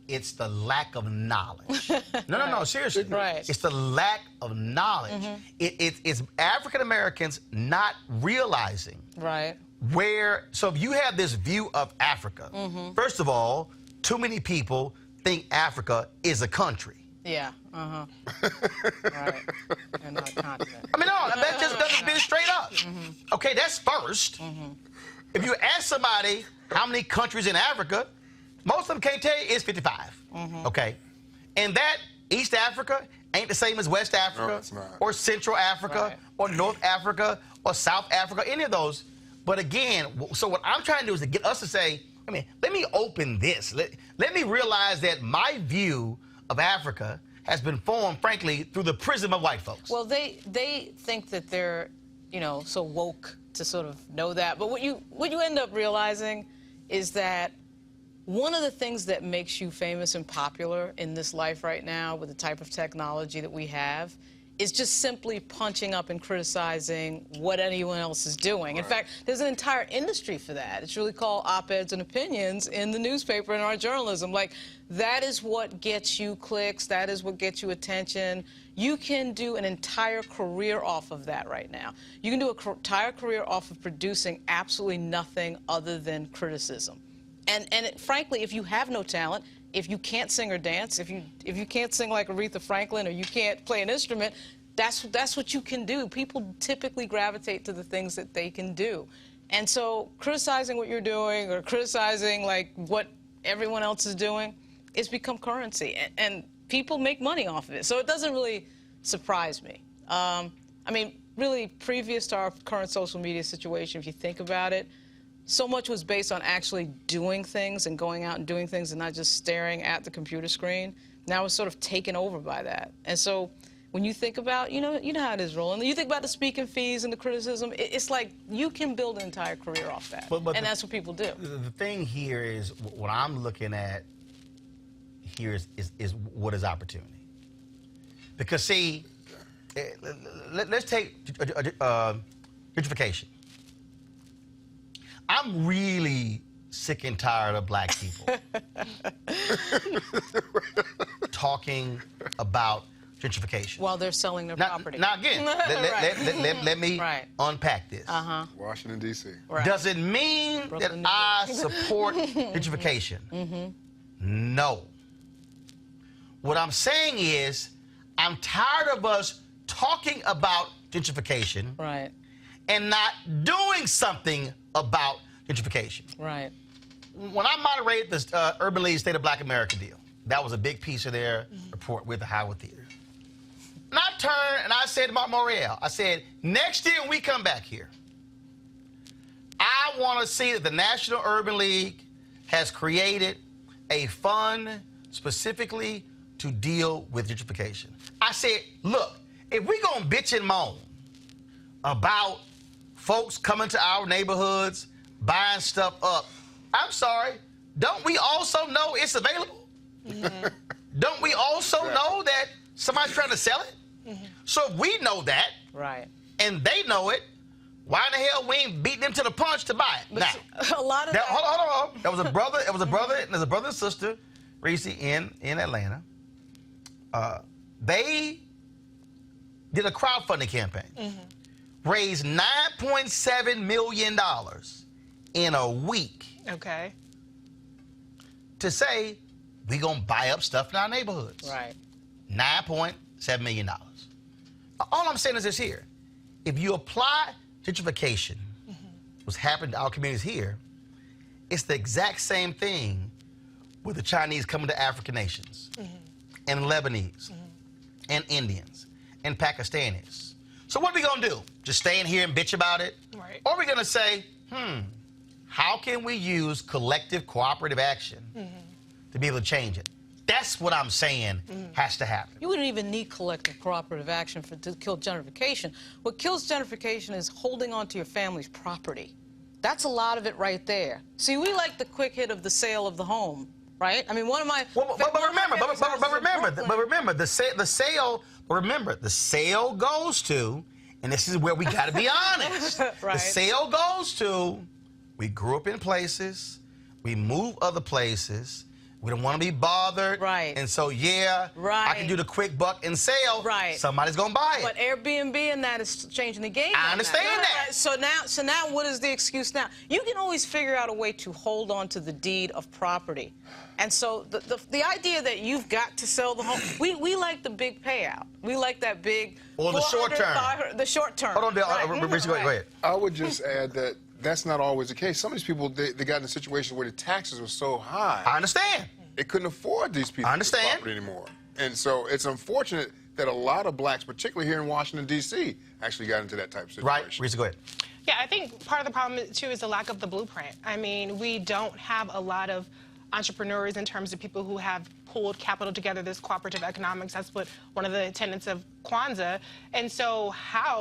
It's the lack of knowledge. No, seriously. Right. It's the lack of knowledge. It's African Americans not realizing so if you have this view of Africa, first of all, too many people think Africa is a country. Yeah, right. And not a continent. I mean, no, that just doesn't be straight up. Okay, that's first. If you ask somebody how many countries in Africa, most of them can't tell you it's 55. Okay, and that East Africa ain't the same as West Africa or Central Africa or North Africa or South Africa, any of those. But again, so what I'm trying to do is to get us to say, I mean, let me open this. Let me realize that my view of Africa has been formed, frankly, through the prism of white folks. Well, they think that they're, you know, so woke to sort of know that. But what you end up realizing is that one of the things that makes you famous and popular in this life right now with the type of technology that we have is just simply punching up and criticizing what anyone else is doing. In fact, there's an entire industry for that. It's really called op-eds and opinions in the newspaper and our journalism. Like, that is what gets you clicks. That is what gets you attention. You can do an entire career off of that right now. You can do an entire career off of producing absolutely nothing other than criticism. And frankly, if you have no talent, if you can't sing or dance, if you can't sing like Aretha Franklin or you can't play an instrument, that's what you can do. People typically gravitate to the things that they can do. And so criticizing what you're doing or criticizing like what everyone else is doing, it's become currency. And people make money off of it. So it doesn't really surprise me. I mean, really, previous to our current social media situation, if you think about it, so much was based on actually doing things and going out and doing things and not just staring at the computer screen. Now it's sort of taken over by that. And so when you think about, you know how it is, Roland. You think about the speaking fees and the criticism, it's like you can build an entire career off that. And that's what people do. The thing here is, what I'm looking at here is what is opportunity. Because, see, let's take gentrification. I'm really sick and tired of black people talking about gentrification. While they're selling their property. Now, again, let me unpack this. Washington, D.C. Does it mean Brooklyn, that I support gentrification? No. What I'm saying is, I'm tired of us talking about gentrification and not doing something about gentrification. When I moderated the Urban League State of Black America deal, that was a big piece of their report with the Howard Theater. And I turned and I said to Mark Morial, I said, next year when we come back here, I want to see that the National Urban League has created a fund specifically to deal with gentrification. I said, look, if we're going to bitch and moan about folks coming to our neighborhoods, buying stuff up, I'm sorry, don't we also know it's available? Don't we also know that somebody's trying to sell it? So if we know that, and they know it, why in the hell we ain't beating them to the punch to buy it? But now, a lot of that... Hold on. There was a brother, there's a brother and sister, Reese, in Atlanta. They did a crowdfunding campaign, raised $9.7 million in a week. To say, we gonna buy up stuff in our neighborhoods. $9.7 million. All I'm saying is this here. If you apply gentrification, what's happened to our communities here, it's the exact same thing with the Chinese coming to African nations, and Lebanese, and Indians, and Pakistanis. So what are we gonna do? Just stay in here and bitch about it? Or are we gonna say, how can we use collective cooperative action to be able to change it? That's what I'm saying has to happen. You wouldn't even need collective cooperative action to kill gentrification. What kills gentrification is holding on to your family's property. That's a lot of it right there. See, we like the quick hit of the sale of the home, right? I mean, one of my... remember, the sale goes to, and this is where we got to be honest. The sale goes to, we grew up in places, we move other places, we don't want to be bothered. And so, I can do the quick buck and sell. Somebody's going to buy it. But Airbnb and that is changing the game. I understand that. So now what is the excuse now? You can always figure out a way to hold on to the deed of property. And so the idea that you've got to sell the home, we like the big payout. We like that big... Or the short term. The short term. Hold on, Richard, go ahead. I would just add that that's not always the case. Some of these people, they got in a situation where the taxes were so high. I understand. They couldn't afford these people's property anymore. And so it's unfortunate that a lot of blacks, particularly here in Washington, D.C., actually got into that type of situation. Risa, go ahead. Yeah, I think part of the problem, too, is the lack of the blueprint. I mean, we don't have a lot of entrepreneurs in terms of people who have pulled capital together, this cooperative economics. That's what one of the tenets of Kwanzaa. And so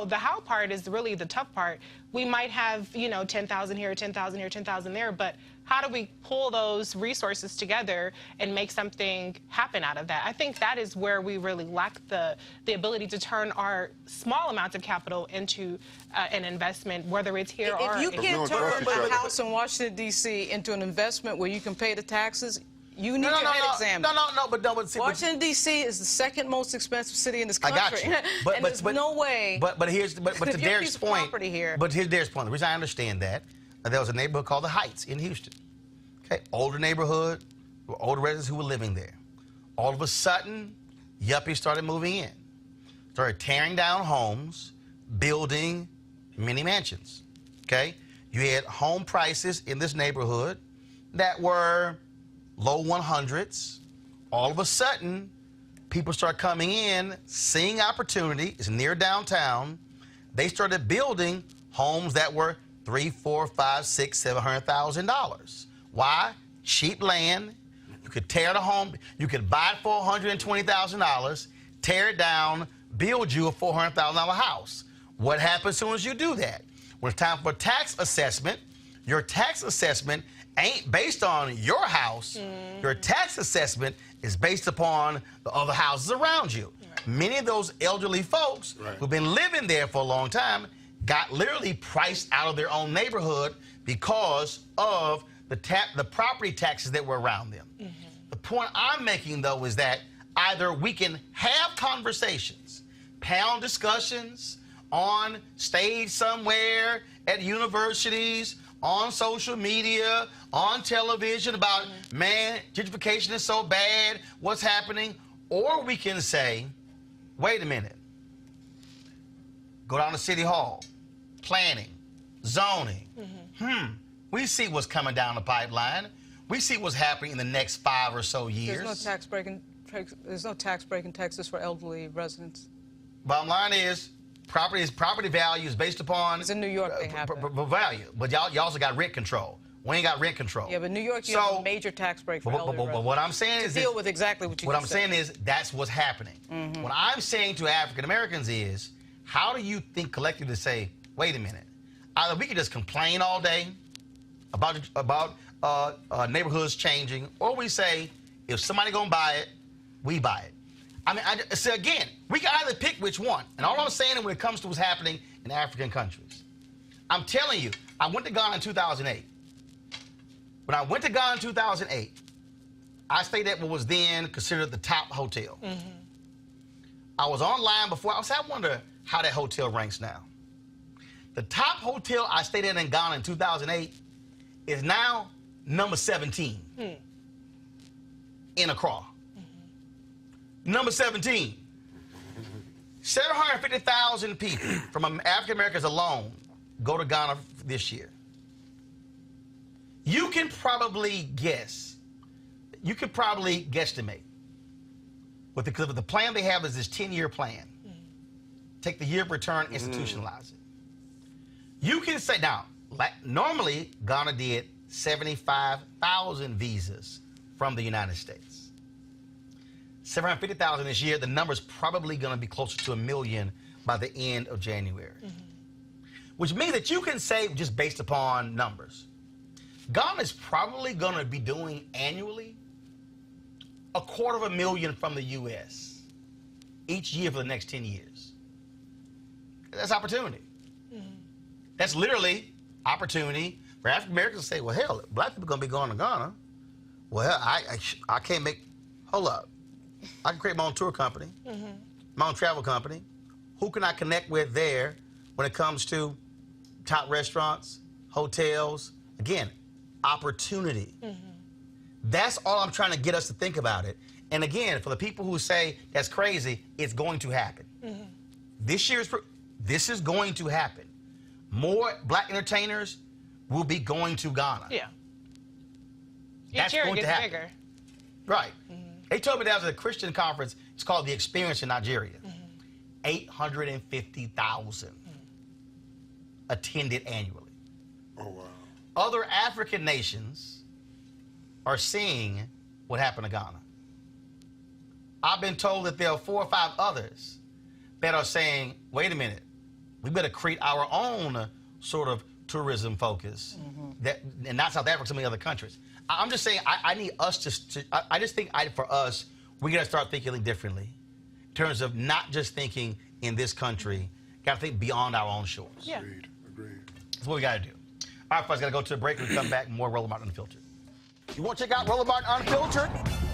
the how part is really the tough part. We might have, 10,000 here, 10,000 here, 10,000 there, but how do we pull those resources together and make something happen out of that? I think that is where we really lack the ability to turn our small amounts of capital into an investment, whether it's here or... If you can't turn a house in in Washington, D.C. into an investment where you can pay the taxes, you need your head examined. But see, Washington, D.C. is the second most expensive city in this country. I got you. And there's no way. But to Derek's point. Here. But here's Derek's point. The reason I understand that, there was a neighborhood called the Heights in Houston. Okay, older neighborhood, older residents who were living there. All of a sudden, yuppies started moving in, started tearing down homes, building mini mansions. Okay, you had home prices in this neighborhood that were low 100s. All of a sudden, people start coming in, seeing opportunity. It's near downtown. They started building homes that were $300,000, $400,000, $500,000, $600,000, $700,000. Why? Cheap land. You could tear the home. You could buy it for $120,000, tear it down, build you a $400,000 house. What happens as soon as you do that? When it's time for tax assessment, your tax assessment ain't based on your house. Your tax assessment is based upon the other houses around you. Right. Many of those elderly folks who've been living there for a long time got literally priced out of their own neighborhood because of the property taxes that were around them. The point I'm making, though, is that either we can have conversations, panel discussions on stage somewhere, at universities, on social media, on television about, man, gentrification is so bad, what's happening? Or we can say, wait a minute, go down to City Hall, planning, zoning. We see what's coming down the pipeline. We see what's happening in the next 5 or so years. There's no tax break in Texas for elderly residents. Bottom line is, property value is based upon... It's in New York they have value. But y'all also got rent control. We ain't got rent control. Yeah, but New York, you have a major tax break for elderly residents. But what I'm saying is... deal with exactly what you What I'm saying is, that's what's happening. What I'm saying to African Americans is, how do you think collectively to say, wait a minute, either we can just complain all day about neighborhoods changing, or we say, if somebody gonna buy it, we buy it. I mean, so again, we can either pick which one. And all I'm saying when it comes to what's happening in African countries, I'm telling you, I went to Ghana in 2008. When I went to Ghana in 2008, I stayed at what was then considered the top hotel. I was online before. I wonder how that hotel ranks now. The top hotel I stayed in Ghana in 2008 is now number 17 in Accra. Number 17. 750,000 people from African Americans alone go to Ghana this year. You can probably guess. You could probably guesstimate. With the plan they have is this 10-year plan. Take the year of return, institutionalize it. You can say, now, normally Ghana did 75,000 visas from the United States. 750,000 this year. The number's probably going to be closer to 1 million by the end of January. Which means that you can say, just based upon numbers, Ghana's probably going to be doing annually 250,000 from the U.S. each year for the next 10 years. That's opportunity. That's literally opportunity for African Americans to say, well, hell, black people are going to be going to Ghana. Well, I can't make, hold up. I can create my own tour company, my own travel company. Who can I connect with there when it comes to top restaurants, hotels? Again, opportunity. That's all I'm trying to get us to think about it. And again, for the people who say that's crazy, it's going to happen. This is going to happen. More black entertainers will be going to Ghana. Yeah. That's each year going it to gets happen. bigger. Right. They told me there was a Christian conference. It's called The Experience in Nigeria. 850,000 attended annually. Oh, wow. Other African nations are seeing what happened to Ghana. I've been told that there are 4 or 5 others that are saying, wait a minute, we better create our own sort of tourism focus, and not South Africa, some of the other countries. I'm just saying, I need us I just think for us, we got to start thinking differently in terms of not just thinking in this country, got to think beyond our own shores. Yeah. Agreed. That's what we got to do. All right, folks, got to go to a break. When we come back, more Roland Martin Unfiltered. You want to check out Roland Martin Unfiltered?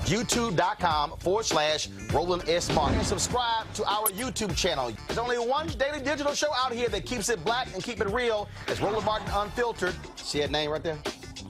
YouTube.com/Roland S. Martin. And subscribe to our YouTube channel. There's only one daily digital show out here that keeps it black and keep it real. It's Roland Martin Unfiltered. See that name right there?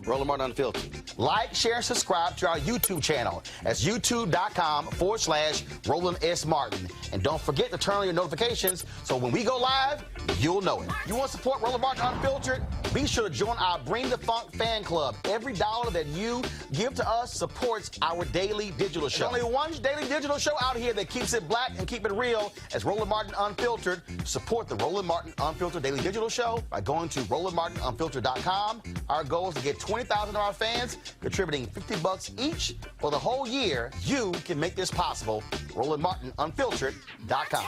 Roland Martin Unfiltered. Like, share, and subscribe to our YouTube channel. That's youtube.com/Roland S. Martin. And don't forget to turn on your notifications so when we go live, you'll know it. You want to support Roland Martin Unfiltered? Be sure to join our Bring the Funk fan club. Every dollar that you give to us supports our daily digital show. There's only one daily digital show out here that keeps it black and keep it real. It's Roland Martin Unfiltered. Support the Roland Martin Unfiltered daily digital show by going to RolandMartinUnfiltered.com. Our goal is to get 20,000 of our fans contributing $50 each for the whole year. You can make this possible. RolandMartinUnfiltered.com.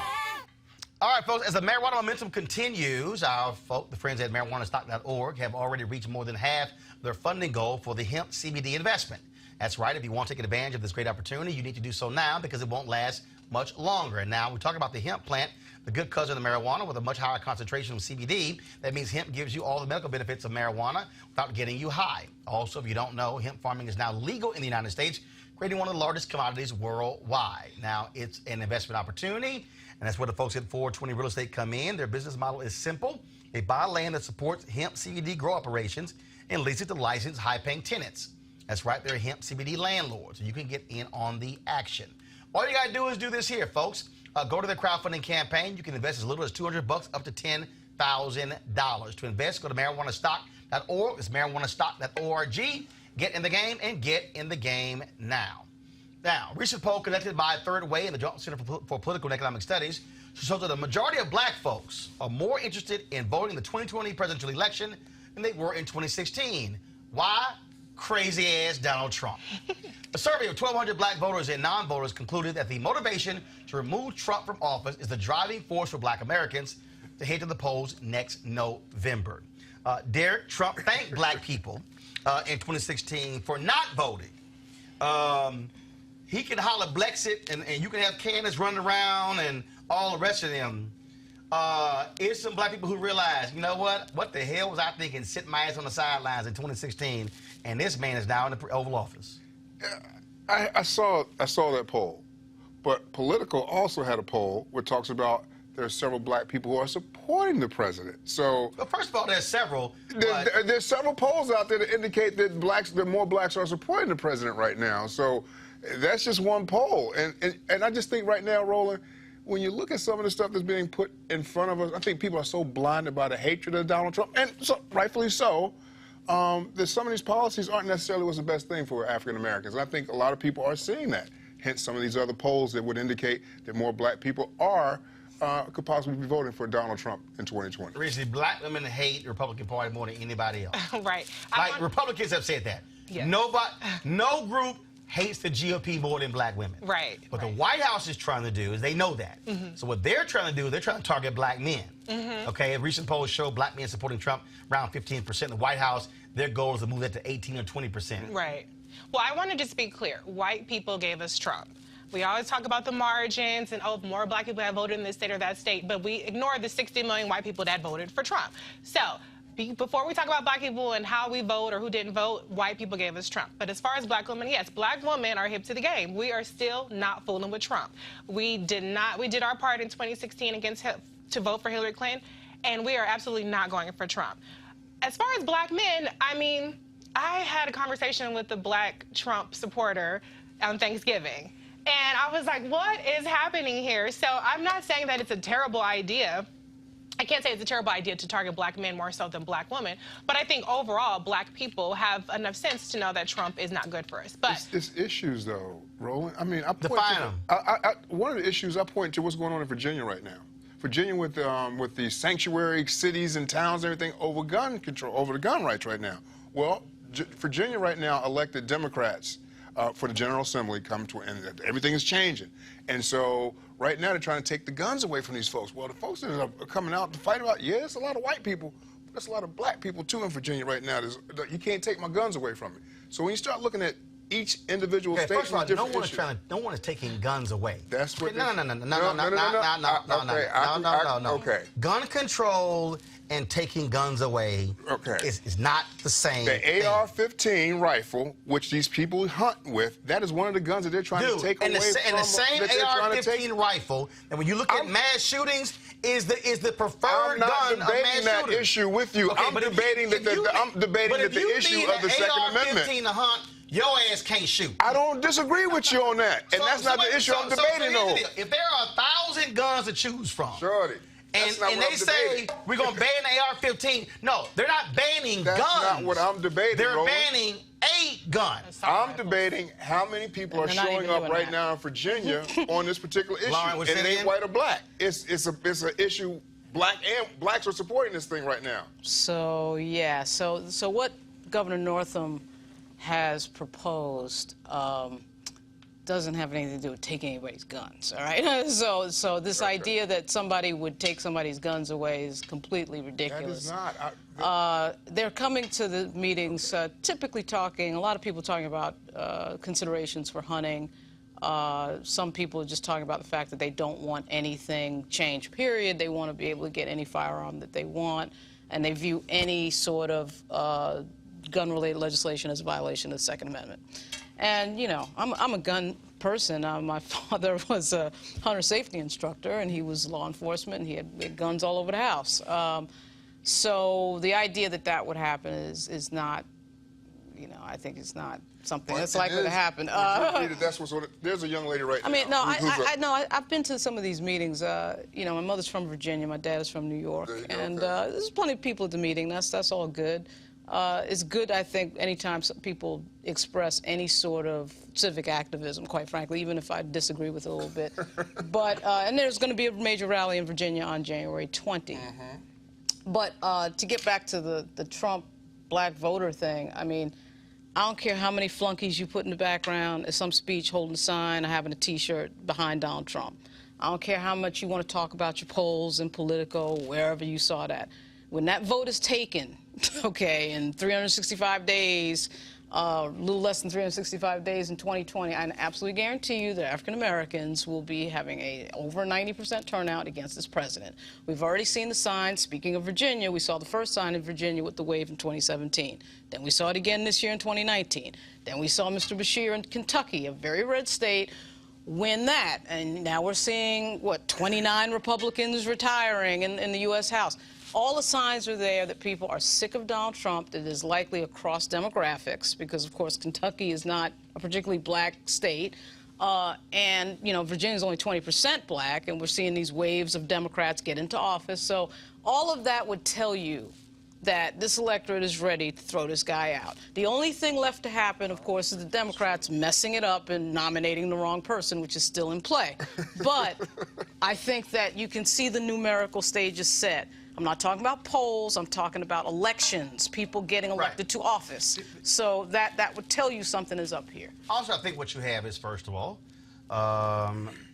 All right, folks, as the marijuana momentum continues, our the friends at marijuanastock.org have already reached more than half their funding goal for the hemp CBD investment. That's right. If you want to take advantage of this great opportunity, you need to do so now because it won't last much longer. And now we talk about the hemp plant, the good cousin of the marijuana with a much higher concentration of CBD. That means hemp gives you all the medical benefits of marijuana without getting you high. Also, if you don't know, hemp farming is now legal in the United States, creating one of the largest commodities worldwide. Now, it's an investment opportunity, and that's where the folks at 420 Real Estate come in. Their business model is simple. They buy land that supports hemp CBD grow operations and lease it to licensed high-paying tenants. That's right, they're hemp CBD landlords, so you can get in on the action. All you got to do is do this here, folks. Go to their crowdfunding campaign. You can invest as little as $200 up to $10,000. To invest, go to marijuanastock.org. It's marijuanastock.org. Get in the game and get in the game now. Now, a recent poll conducted by Third Way and the Joint Center for Political and Economic Studies shows that the majority of black folks are more interested in voting in the 2020 presidential election than they were in 2016. Why? Crazy-ass Donald Trump. A survey of 1,200 black voters and non-voters concluded that the motivation to remove Trump from office is the driving force for black Americans to head to the polls next November. Derek Trump thanked black people in 2016 for not voting. He can holler Blexit, and you can have Candace running around and all the rest of them. It's some black people who realize, you know what? What the hell was I thinking sitting my ass on the sidelines in 2016, and this man is now in the Oval Office? I saw that poll, but Politico also had a poll where it talks about there are several black people who are supporting the president. So, well, first of all, there's several. There's several polls out there that indicate that more blacks are supporting the president right now. So that's just one poll, and I just think right now, Roland, when you look at some of the stuff that's being put in front of us, I think people are so blinded by the hatred of Donald Trump, and so, rightfully so, that some of these policies aren't necessarily what's the best thing for African Americans. And I think a lot of people are seeing that. Hence, some of these other polls that would indicate that more black people could possibly be voting for Donald Trump in 2020. Recently, black women hate the Republican Party more than anybody else. Right. Republicans have said that. Yeah. No group hates the GOP more than black women. Right. What the White House is trying to do is they know that. So what they're trying to do is they're trying to target black men. Okay, a recent poll showed black men supporting Trump around 15%. The White House, their goal is to move that to 18 or 20%. Right. Well, I want to just be clear. White people gave us Trump. We always talk about the margins and, oh, more black people have voted in this state or that state, but we ignore the 60 million white people that voted for Trump. So before we talk about black people and how we vote or who didn't vote, white people gave us Trump. But as far as black women, yes, black women are hip to the game. We are still not fooling with Trump. We did our part in 2016 to vote for Hillary Clinton, and we are absolutely not going for Trump. As far as black men, I mean, I had a conversation with a black Trump supporter on Thanksgiving, and I was like, what is happening here? So I'm not saying that it's a terrible idea. I can't say it's a terrible idea to target black men more so than black women, but I think overall black people have enough sense to know that Trump is not good for us. But it's issues, though, Roland. I mean, define them. One of the issues I point to what's going on in Virginia right now. Virginia with the sanctuary cities and towns and everything over gun control, over the gun rights right now. Well, Virginia right now elected Democrats for the General Assembly and everything is changing. And so right now they're trying to take the guns away from these folks. Well, the folks that are coming out to fight about, yeah, it's a lot of white people, but there's a lot of black people too in Virginia right now. You can't take my guns away from me. So when you start looking at each individual state, first of all, no one is taking guns away. That's what. No. Okay. Gun control and taking guns away. Okay. is not the same. The AR-15 rifle, which these people hunt with, that is one of the guns that they're trying to take away from. And the same AR-15 rifle, and when you look at mass shootings, is the preferred gun of mass shooters. I'm not debating that issue with you. Okay, I'm debating that the issue of the Second Amendment. AR-15 to hunt, your ass can't shoot. I don't disagree with you on that, and that's not the issue I'm debating on. If there are 1,000 guns to choose from, Shorty, and they say we're going to ban the AR-15, no, they're not banning guns. That's not what I'm debating, They're Roland. banning a gun. I'm debating how many people are showing up right now in Virginia on this particular issue, Lauren, and it ain't white or black. It's an issue. Blacks are supporting this thing right now. So yeah, so what Governor Northam has proposed doesn't have anything to do with taking anybody's guns, all right? So this idea that somebody would take somebody's guns away is completely ridiculous. That is not. They're coming to the meetings typically talking, a lot of people talking about considerations for hunting. Some people are just talking about the fact that they don't want anything changed, period. They want to be able to get any firearm that they want, and they view any sort of gun-related legislation as a violation of the Second Amendment. And, you know, I'm a gun person. My father was a hunter safety instructor, and he was law enforcement, and he had guns all over the house. So the idea that that would happen is not, you know, I think it's not something that's likely to happen. There's a young lady right now. I mean, no, I've been to some of these meetings. You know, my mother's from Virginia, my dad is from New York, and there's plenty of people at the meeting. That's all good. It's good, I think, anytime people express any sort of civic activism, quite frankly, even if I disagree with it a little bit. But, and there's going to be a major rally in Virginia on January 20. But to get back to the Trump black voter thing, I mean, I don't care how many flunkies you put in the background at some speech holding a sign or having a T-shirt behind Donald Trump. I don't care how much you want to talk about your polls in Politico, wherever you saw that. When that vote is taken, okay, in 365 days, a little less than 365 days in 2020, I absolutely guarantee you that African Americans will be having over 90% turnout against this president. We've already seen the signs. Speaking of Virginia, we saw the first sign in Virginia with the wave in 2017. Then we saw it again this year in 2019. Then we saw Mr. Bashir in Kentucky, a very red state, win that. And now we're seeing, what, 29 Republicans retiring in the U.S. House. All the signs are there that people are sick of Donald Trump. That is likely across demographics because, of course, Kentucky is not a particularly black state. And, you know, Virginia is only 20% black, and we're seeing these waves of Democrats get into office. So all of that would tell you that this electorate is ready to throw this guy out. The only thing left to happen, of course, is the Democrats messing it up and nominating the wrong person, which is still in play. But I think that you can see the numerical stages set. I'm not talking about polls. I'm talking about elections, people getting elected to office. So that would tell you something is up here. Also, I think what you have is, first of all,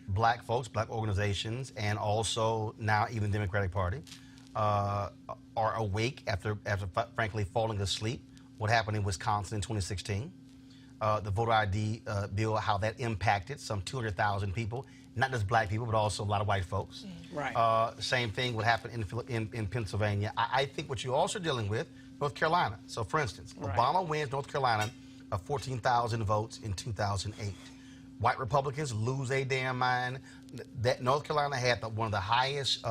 black folks, black organizations, and also now even the Democratic Party are awake after frankly falling asleep. What happened in Wisconsin in 2016, the voter ID bill, how that impacted some 200,000 people. Not just black people, but also a lot of white folks. Right. Same thing would happen in Pennsylvania. I think what you're also dealing with, North Carolina. So, for instance, Obama wins North Carolina 14,000 votes in 2008. White Republicans lose their damn mind. That North Carolina had one of the highest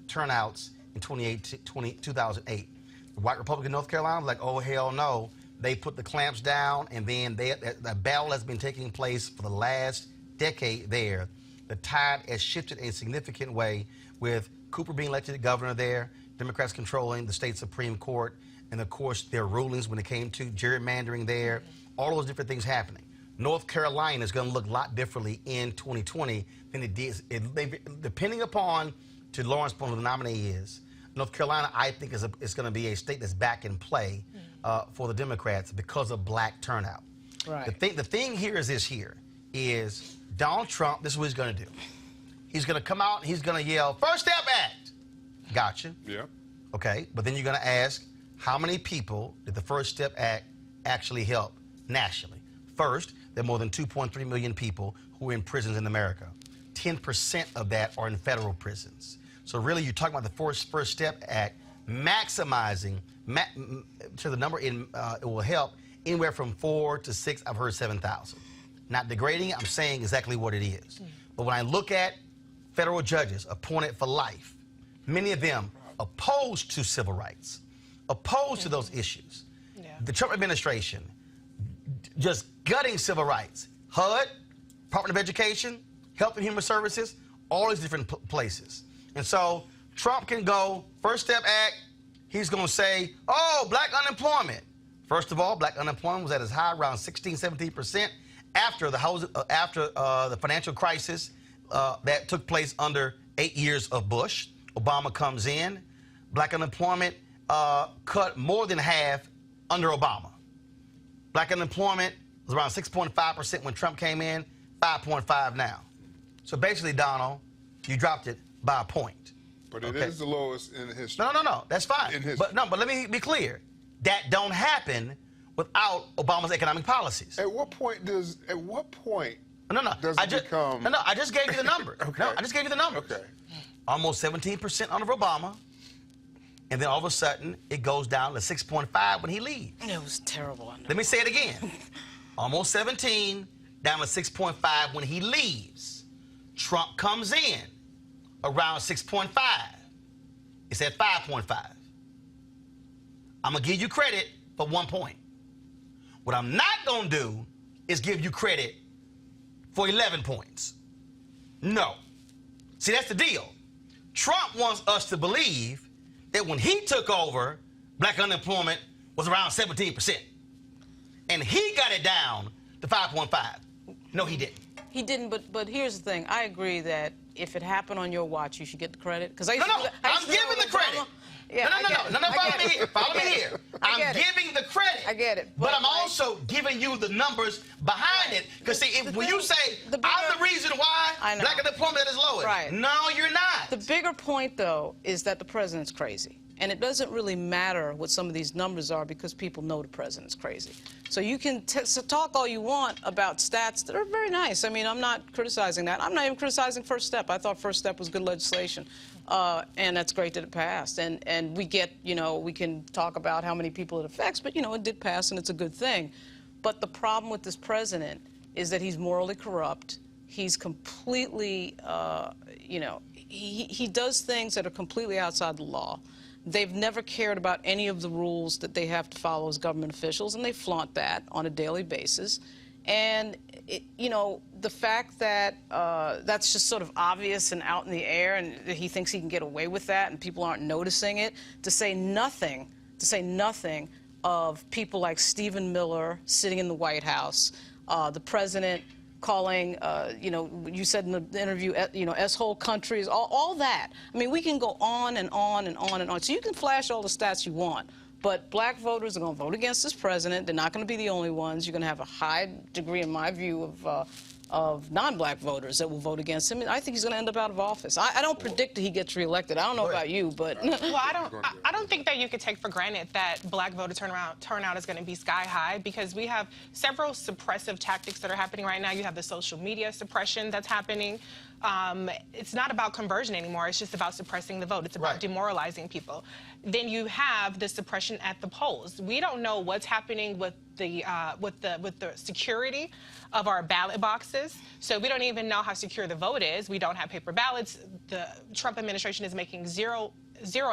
turnouts in 2008. The white Republican North Carolina was like, oh, hell no. They put the clamps down, and then the battle has been taking place for the last decade there. The tide has shifted in a significant way with Cooper being elected governor there, Democrats controlling the state Supreme Court, and of course their rulings when it came to gerrymandering there, all those different things happening. North Carolina is going to look a lot differently in 2020 than it did, depending upon, to Lawrence point, who the nominee is. North Carolina, I think, is going to be a state that's back in play for the Democrats because of black turnout. Right. The thing here is this here, is Donald Trump, this is what he's going to do. He's going to come out and he's going to yell, First Step Act. Gotcha. Yeah. Okay, but then you're going to ask, how many people did the First Step Act actually help nationally? First, there are more than 2.3 million people who are in prisons in America. 10% of that are in federal prisons. So really, you're talking about the First Step Act maximizing to the number it will help anywhere from 4 to 6. I've heard 7,000. Not degrading it, I'm saying exactly what it is. But when I look at federal judges appointed for life, many of them opposed to civil rights, opposed to those issues. Yeah. The Trump administration just gutting civil rights. HUD, Department of Education, Health and Human Services, all these different places. And so Trump can go, First Step Act, he's going to say, oh, black unemployment. First of all, black unemployment was at its high, around 16, 17%, after the financial crisis that took place under 8 years of Bush. Obama comes in. Black unemployment cut more than half under Obama. Black unemployment was around 6.5% when Trump came in, 5.5 now. So basically, Donald, you dropped it by a point. But it is the lowest in history. No, that's fine. But let me be clear. That don't happen without Obama's economic policies. At what point does it become... No, I just gave you the number. Okay. No, I just gave you the numbers. Okay. Almost 17% under Obama, and then all of a sudden, it goes down to 6.5 when he leaves. It was terrible. Let me say it again. Almost 17, down to 6.5 when he leaves. Trump comes in around 6.5. It's at 5.5. I'm going to give you credit for 1 point. What I'm not going to do is give you credit for 11 points. No. See, that's the deal. Trump wants us to believe that when he took over, black unemployment was around 17%. And he got it down to 5.5. No, he didn't. He didn't, but here's the thing. I agree that if it happened on your watch, you should get the credit. Because I'm giving the credit. Yeah, No, follow me here. Follow me here. I'm giving the credit. I get it. But I'm also giving you the numbers behind it. Because, see, when you say, I'm the reason why black unemployment is lowest. Right. No, you're not. The bigger point, though, is that the president's crazy. And it doesn't really matter what some of these numbers are because people know the president's crazy. So you can talk all you want about stats that are very nice. I mean, I'm not criticizing that. I'm not even criticizing First Step. I thought First Step was good legislation. And that's great that it passed. And we get, we can talk about how many people it affects, but, it did pass and it's a good thing. But the problem with this president is that he's morally corrupt. He's completely, he does things that are completely outside the law. They've never cared about any of the rules that they have to follow as government officials, and they flaunt that on a daily basis. And, the fact that that's just sort of obvious and out in the air, and he thinks he can get away with that, and people aren't noticing it, to say nothing of people like Stephen Miller sitting in the White House, the president calling, you said in the interview, S-hole countries, all that. I mean, we can go on and on and on and on. So you can flash all the stats you want, but black voters are going to vote against this president. They're not going to be the only ones. You're going to have a high degree, in my view, of non-black voters that will vote against him. And I think he's going to end up out of office. I don't predict that he gets reelected. I don't know about you, but... Well, I don't think that you could take for granted that black voter turnout is going to be sky high, because we have several suppressive tactics that are happening right now. You have the social media suppression that's happening. It's not about conversion anymore. It's just about suppressing the vote. It's about demoralizing people. Then you have the suppression at the polls. We don't know what's happening with the security of our ballot boxes. So we don't even know how secure the vote is. We don't have paper ballots. The Trump administration is making zero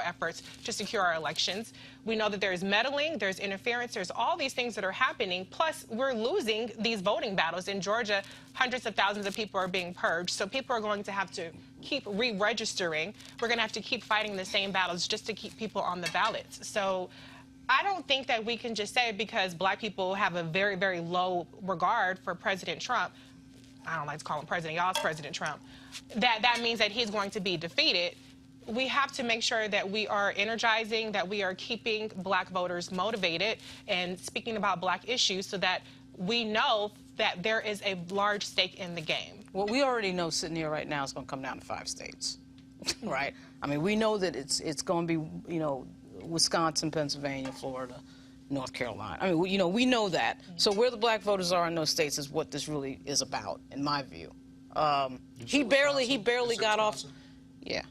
efforts to secure our elections. We know that there's meddling, there's interference, there's all these things that are happening. Plus, we're losing these voting battles. In Georgia, hundreds of thousands of people are being purged. So people are going to have to keep re-registering. We're going to have to keep fighting the same battles just to keep people on the ballots. So I don't think that we can just say because black people have a very, very low regard for President Trump, I don't like to call him President, y'all's President Trump, that means that he's going to be defeated. We have to make sure that we are energizing, that we are keeping black voters motivated and speaking about black issues so that we know that there is a large stake in the game. Well, we already know sitting here right now it's going to come down to 5 states, right? I mean, we know that it's going to be, you know, Wisconsin, Pennsylvania, Florida, North Carolina. I mean, you know, we know that. So where the black voters are in those states is what this really is about, in my view. He barely got off. Yeah.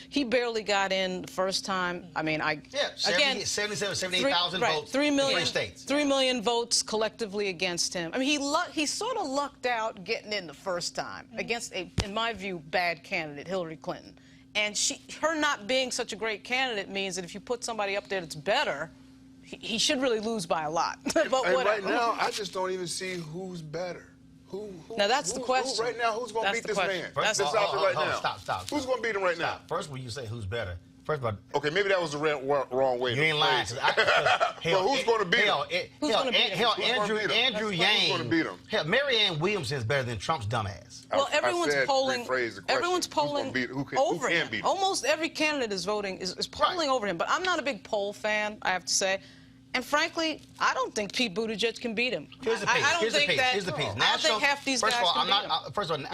He barely got in the first time. I mean, again, 77, 78,000 votes. 3 million, in states. 3 million votes collectively against him. I mean, he sort of lucked out getting in the first time against a, in my view, bad candidate, Hillary Clinton. And her not being such a great candidate means that if you put somebody up there that's better, he should really lose by a lot. But and right now, I just don't even see who's better. Now that's the question. Right now, who's going to beat this man? That's This out there right now. Stop. Who's going to beat him right now? First, when you say who's better, first of all, okay, maybe that was the wrong way. You ain't lying. But who's going to beat him? Andrew Yang. Who's going to beat him? Hell, Marianne Williamson is better than Trump's dumbass. Well, everyone's polling over him. Beat him? Almost every candidate is voting is polling over him. But I'm not a big poll fan, I have to say. And frankly, I don't think Pete Buttigieg can beat him. Here's the piece. I don't think Here's the piece. I don't think half these guys can beat him. First of all,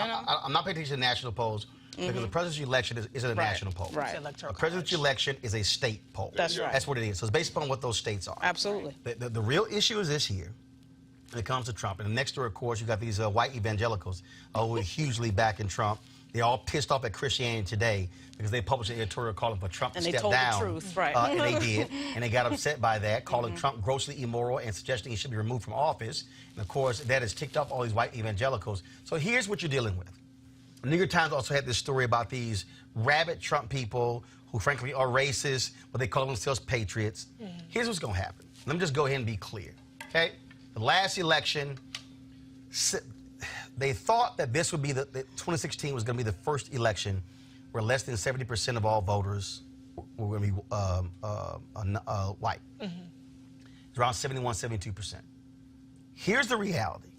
I'm not paying attention to national polls because the presidential election isn't a national poll. Right. A presidential election is a state poll. That's right. That's what it is. So it's based upon what those states are. Absolutely. The real issue is this here when it comes to Trump. And next door, of course, you got these white evangelicals who are hugely backing Trump. They're all pissed off at Christianity Today because they published an editorial calling for Trump to step down. And they told the truth, right. And they did. And they got upset by that, calling Trump grossly immoral and suggesting he should be removed from office. And, of course, that has ticked off all these white evangelicals. So here's what you're dealing with. The New York Times also had this story about these rabid Trump people who, frankly, are racist, but they call themselves patriots. Here's what's going to happen. Let me just go ahead and be clear, okay? The last election, they thought that this would be that 2016 was going to be the first election where less than 70% of all voters were going to be white. It's around 71, 72%. Here's the reality,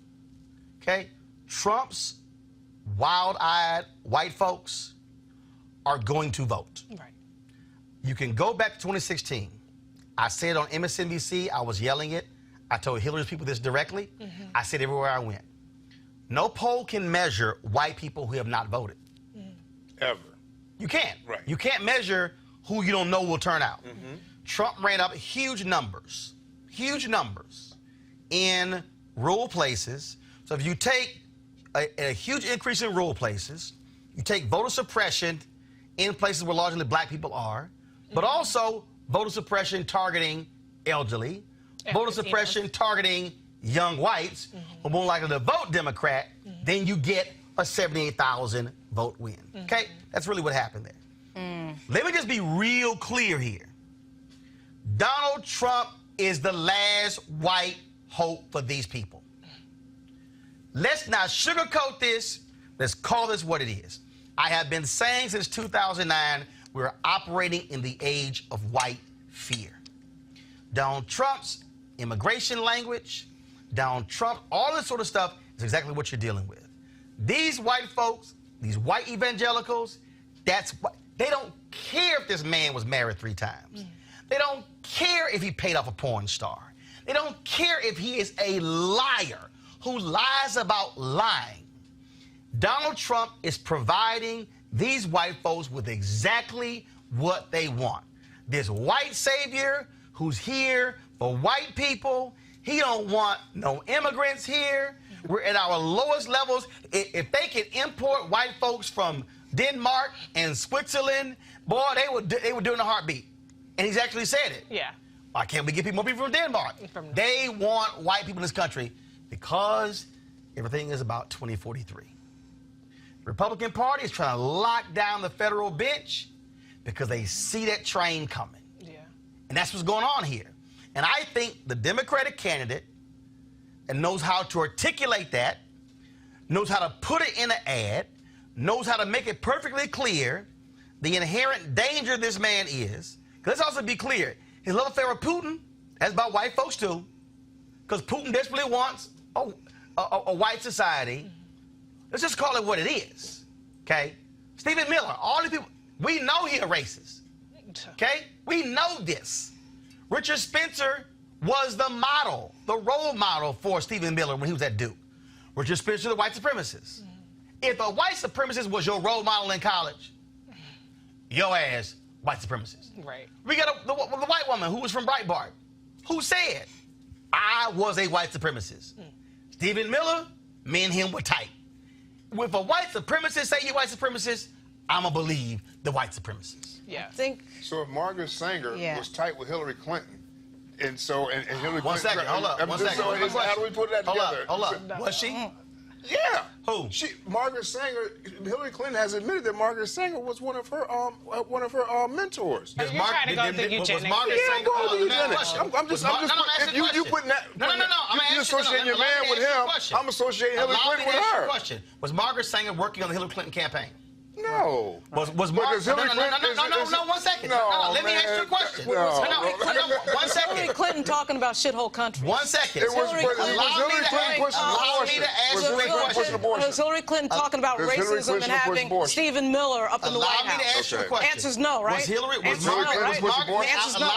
okay? Trump's wild-eyed white folks are going to vote. Right. You can go back to 2016. I said on MSNBC, I was yelling it. I told Hillary's people this directly. I said everywhere I went. No poll can measure white people who have not voted. Ever. You can't. Right. You can't measure who you don't know will turn out. Trump ran up huge numbers in rural places. So if you take a huge increase in rural places, you take voter suppression in places where largely black people are, but also voter suppression targeting elderly, voter suppression targeting young whites who are more likely to vote Democrat, then you get a 78,000 vote win. Okay? That's really what happened there. Let me just be real clear here. Donald Trump is the last white hope for these people. Let's not sugarcoat this. Let's call this what it is. I have been saying since 2009 we're operating in the age of white fear. Donald Trump's immigration language, Donald Trump, all this sort of stuff is exactly what you're dealing with. These white folks, these white evangelicals, that's what they don't care if this man was married 3 times. They don't care if he paid off a porn star. They don't care if he is a liar who lies about lying. Donald Trump is providing these white folks with exactly what they want. This white savior who's here for white people. He don't want no immigrants here. We're at our lowest levels. If they could import white folks from Denmark and Switzerland, boy, they would do it in a heartbeat. And he's actually said it. Yeah. Why can't we get more people from Denmark? They want white people in this country because everything is about 2043. The Republican Party is trying to lock down the federal bench because they see that train coming. Yeah. And that's what's going on here. And I think the Democratic candidate and knows how to articulate that, knows how to put it in an ad, knows how to make it perfectly clear the inherent danger this man is. Let's also be clear. His love affair with Putin, that's about white folks too. Because Putin desperately wants a white society. Let's just call it what it is, okay? Stephen Miller, all these people, we know he's a racist, okay? We know this. Richard Spencer was the model the role model for Stephen Miller when he was at Duke were just spiritual the white supremacists. If a white supremacist was your role model in college, your ass, white supremacist. Right. We got the white woman who was from Breitbart, who said, I was a white supremacist. Stephen Miller, me and him were tight. If a white supremacist say you're white supremacist, I'm going to believe the white supremacist. Yeah. So if Margaret Sanger was tight with Hillary Clinton, and Hillary Clinton... One second, hold up, one second. How do we put that together? Hold up. Was she? Yeah. Who? Margaret Sanger. Hillary Clinton has admitted that Margaret Sanger was one of her mentors. You're trying to go the eugenics. Margaret Sanger? I'm just. If you putting that. No. You associating your man with him. I'm associating Hillary Clinton with her. Question: was Margaret Sanger working on the Hillary Clinton campaign? No. Was Margaret? No. 1 second. No. Let me ask you a question. No. 1 second. Hillary Clinton talking about shithole countries. 1 second. Was Hillary Clinton talking about racism and having Stephen Miller up in the White House? Allow me to ask you a question. Answer's no, right? Was Hillary? Was Margaret? The answer's no.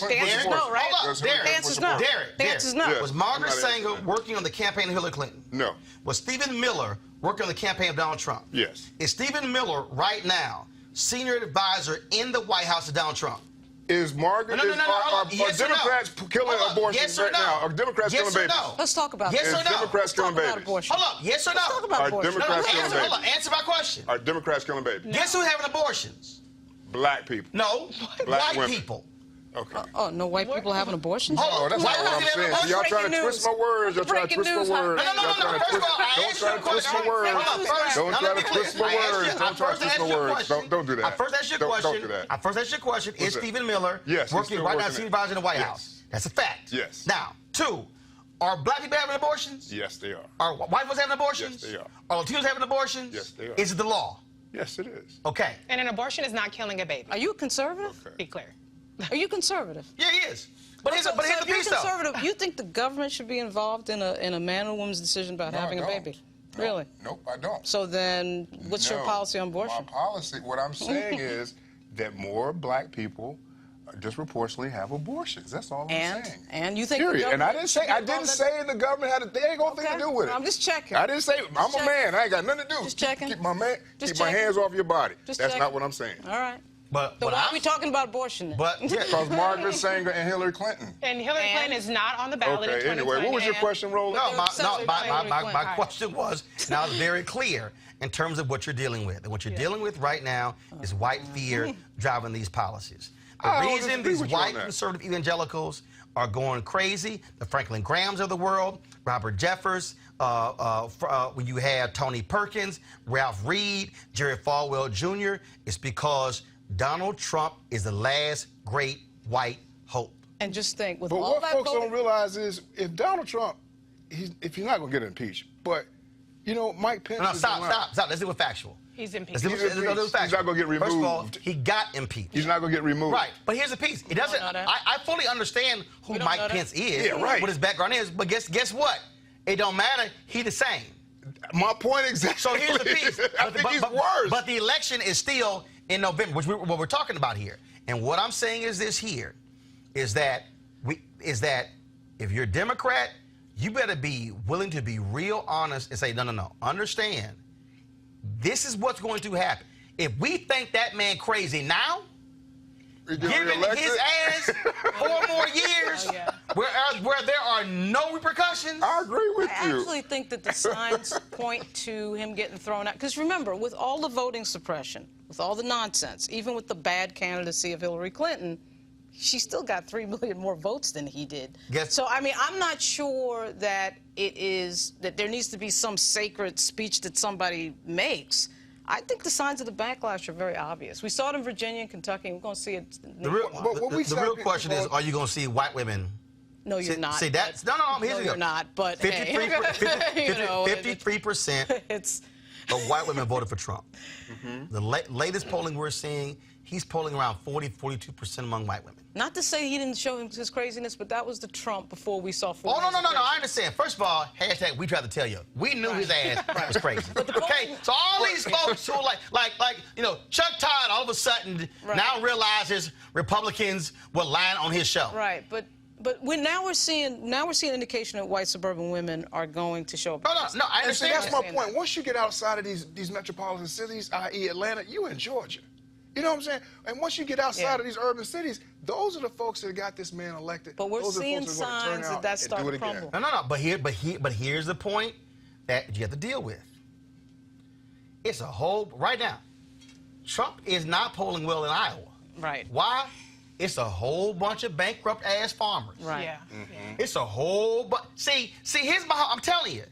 The answer's no, right? The answer's no. The answer's no. Was Margaret Sanger working on the campaign of Hillary Clinton? No. Was Stephen Miller working on the campaign of Donald Trump? Yes. Is Stephen Miller right now senior advisor in the White House to Donald Trump? Is Margaret? Are Democrats killing abortion right now? Are Democrats killing babies? Let's talk about yes or no. Democrats killing babies? Hold up. Yes or no? Let's talk about abortion. Are Democrats killing babies? Hold up. Answer my question. Are Democrats killing babies? Guess who's having abortions? Black people. No. Black white women. people. Okay. Oh, no white people having abortions? Oh, that's not what I'm saying. So y'all trying to twist my words. Y'all trying to twist my words. No. First of all, Don't try to twist my words. Don't try to twist my words. Don't try to twist my words. Don't do that. I first asked you a question. Don't do that. I first asked you a question. Is Stephen Miller working right now senior advisor in the White House? That's a fact. Yes. Now, 2, are black people having abortions? Yes, they are. Are white folks having abortions? Yes, they are. Are Latinos having abortions? Yes, they are. Is it the law? Yes, it is. Okay. And an abortion is not killing a baby. Are you a conservative? Okay. Be clear. Are you conservative? Yeah, he is. But here's the piece, though. Conservative, you think the government should be involved in a man or woman's decision about having a baby? No, Really? Nope, I don't. So then, what's your policy on abortion? My policy, what I'm saying is that more black people disproportionately have abortions. That's all I'm saying. And you think Period. And I didn't say the government had they ain't got anything to do with it. I'm just checking. I didn't say I'm a man. I ain't got nothing to do. Just checking. Keep my checking. hands off your body. Just That's checking. not what I'm saying. All right. But So why are we talking about abortion then? But Because Margaret Sanger and Hillary Clinton. And Hillary Clinton is not on the ballot in Okay, 2020. anyway, what was your question, Roland? my question was, now it's very clear in terms of what you're dealing with. And what you're dealing with right now is white fear driving these policies. The reason these white conservative evangelicals are going crazy, the Franklin Grahams of the world, Robert Jeffers, when you have Tony Perkins, Ralph Reed, Jerry Falwell Jr., is because Donald Trump is the last great white hope. And just think, with But all what that folks voting, don't realize is if Donald Trump, if he's not going to get impeached, but, you know, Mike Pence is stop. Let's do it factual. He's impeached. Let's do it factual. He's not going to get removed. First of all, he got impeached. He's not going to get removed. Right, but here's the piece. It doesn't. I fully understand who Mike Pence is, what his background is, but guess what? It don't matter. He the same. My point exactly. So here's the piece. I think he's worse. But the election is still in November, which what we're talking about here. And what I'm saying is this here, is that if you're a Democrat, you better be willing to be real honest and say, no. Understand, this is what's going to happen. If we think that man crazy now, giving his ass 4 more years where there are no repercussions. I agree with you. I actually think that the signs point to him getting thrown out. Because remember, with all the voting suppression, with all the nonsense, even with the bad candidacy of Hillary Clinton, she still got 3 million more votes than he did. So, I mean, I'm not sure that that there needs to be some sacred speech that somebody makes. I think the signs of the backlash are very obvious. We saw it in Virginia and Kentucky, and we're going to see it. The real question is, are you going to see white women? No, you're not. See, that's no. You're not. But 53% of white women voted for Trump. The latest polling we're seeing, he's polling around 40-42% among white women. Not to say he didn't show his craziness, but that was the Trump before we saw. Oh, no, I understand. First of all, hashtag we tried to tell you. We knew his ass was crazy. Okay, so all these folks who are like, you know, Chuck Todd all of a sudden now realizes Republicans were lying on his show. Right, But now we're seeing indication that white suburban women are going to show up. No, I And see, understand. that's my point. Once you get outside of these metropolitan cities, i.e. Atlanta, you in Georgia. You know what I'm saying? And once you get outside of these urban cities, those are the folks that got this man elected. But we're those seeing are the folks that are gonna turn signs out that that's and do starting it to again. crumble. But here's the point that you have to deal with. It's a whole right now. Trump is not polling well in Iowa. Right. Why? It's a whole bunch of bankrupt ass farmers. Right. Yeah. It's a whole bunch. See, here's I'm telling you,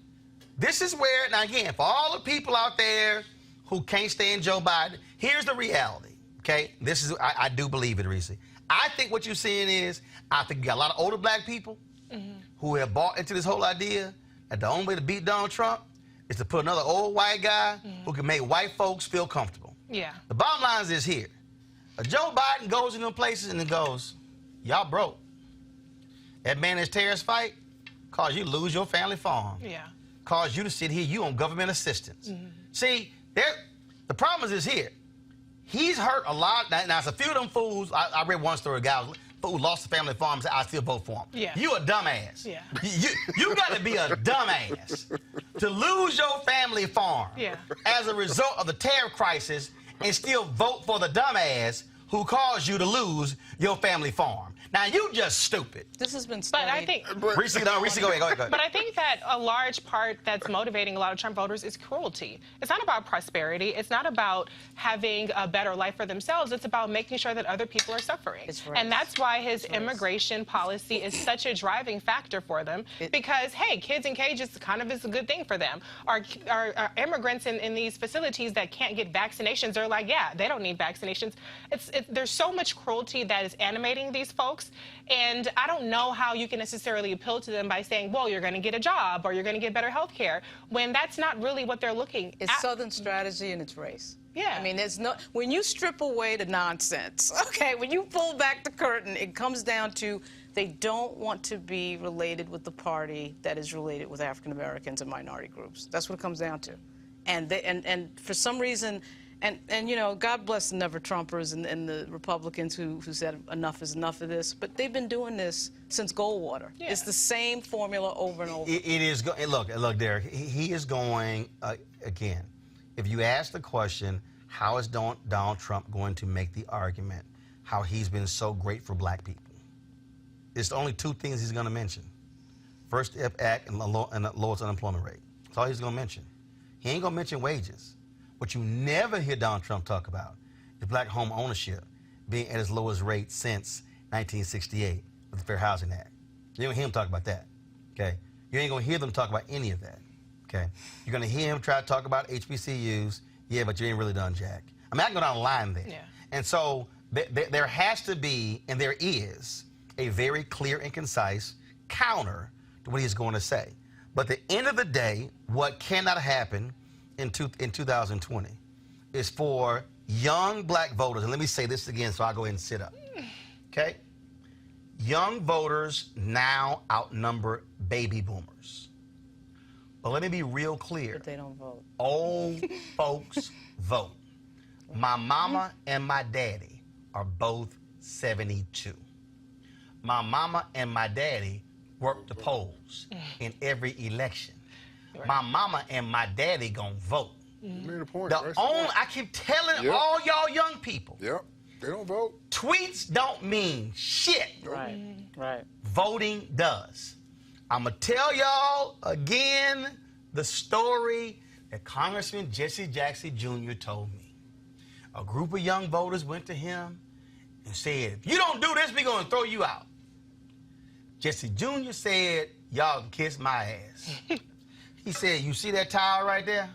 this is where, now again, for all the people out there who can't stand Joe Biden, here's the reality, okay? This is, I do believe it, Reese. I think what you're seeing is, I think you got a lot of older black people who have bought into this whole idea that the only way to beat Donald Trump is to put another old white guy who can make white folks feel comfortable. Yeah. The bottom line is this here. Joe Biden goes in them places and he goes, y'all broke. That man terrorist fight caused you to lose your family farm. Yeah. Caused you to sit here, you on government assistance. See, the problem is this here. He's hurt a lot. Now, it's a few of them fools. I read one story, a guy who lost the family farm and said, I still vote for him. Yeah. You a dumbass. Yeah. You got to be a dumbass to lose your family farm as a result of the terror crisis and still vote for the dumbass who caused you to lose your family farm. Now, you just stupid. This has been But studied. I think... Reese, go ahead. But I think that a large part that's motivating a lot of Trump voters is cruelty. It's not about prosperity. It's not about having a better life for themselves. It's about making sure that other people are suffering. It's race. And that's why his immigration policy is such a driving factor for them. Because, hey, kids in cages kind of is a good thing for them. Our immigrants in these facilities that can't get vaccinations are like, yeah, they don't need vaccinations. There's so much cruelty that is animating these folks. And I don't know how you can necessarily appeal to them by saying, well, you're going to get a job or you're going to get better health care, when that's not really what they're looking at. It's Southern strategy and it's race. Yeah. I mean, when you strip away the nonsense, okay, when you pull back the curtain, it comes down to they don't want to be related with the party that is related with African Americans and minority groups. That's what it comes down to. And for some reason, and you know, God bless the never Trumpers and the Republicans who said enough is enough of this, but they've been doing this since Goldwater. Yeah. It's the same formula over and over. It is. Look, Derek. He is going again. If you ask the question, how is Donald Trump going to make the argument how he's been so great for black people? It's only two things he's going to mention: First Step Act and the lowest unemployment rate. That's all he's going to mention. He ain't going to mention wages. What you never hear Donald Trump talk about is black home ownership being at its lowest rate since 1968 with the Fair Housing Act. You don't hear him talk about that, okay? You ain't gonna hear them talk about any of that, okay? You're gonna hear him try to talk about HBCUs, yeah, but you ain't really done jack. I mean, I can go down the line there. Yeah. And so there has to be, and there is, a very clear and concise counter to what he's going to say. But at the end of the day, what cannot happen in 2020 is for young black voters, and let me say this again so I'll go ahead and sit up, okay? Young voters now outnumber baby boomers. But let me be real clear. But they don't vote. Old folks vote. My mama and my daddy are both 72. My mama and my daddy work the polls in every election. Right. My mama and my daddy gonna vote. You made a point. I keep telling all y'all young people. Yep. They don't vote. Tweets don't mean shit. Right. Right. Voting does. I'm gonna tell y'all again the story that Congressman Jesse Jackson Jr. told me. A group of young voters went to him and said, if you don't do this, we're gonna throw you out. Jesse Jr. said, y'all can kiss my ass. He said, you see that tile right there?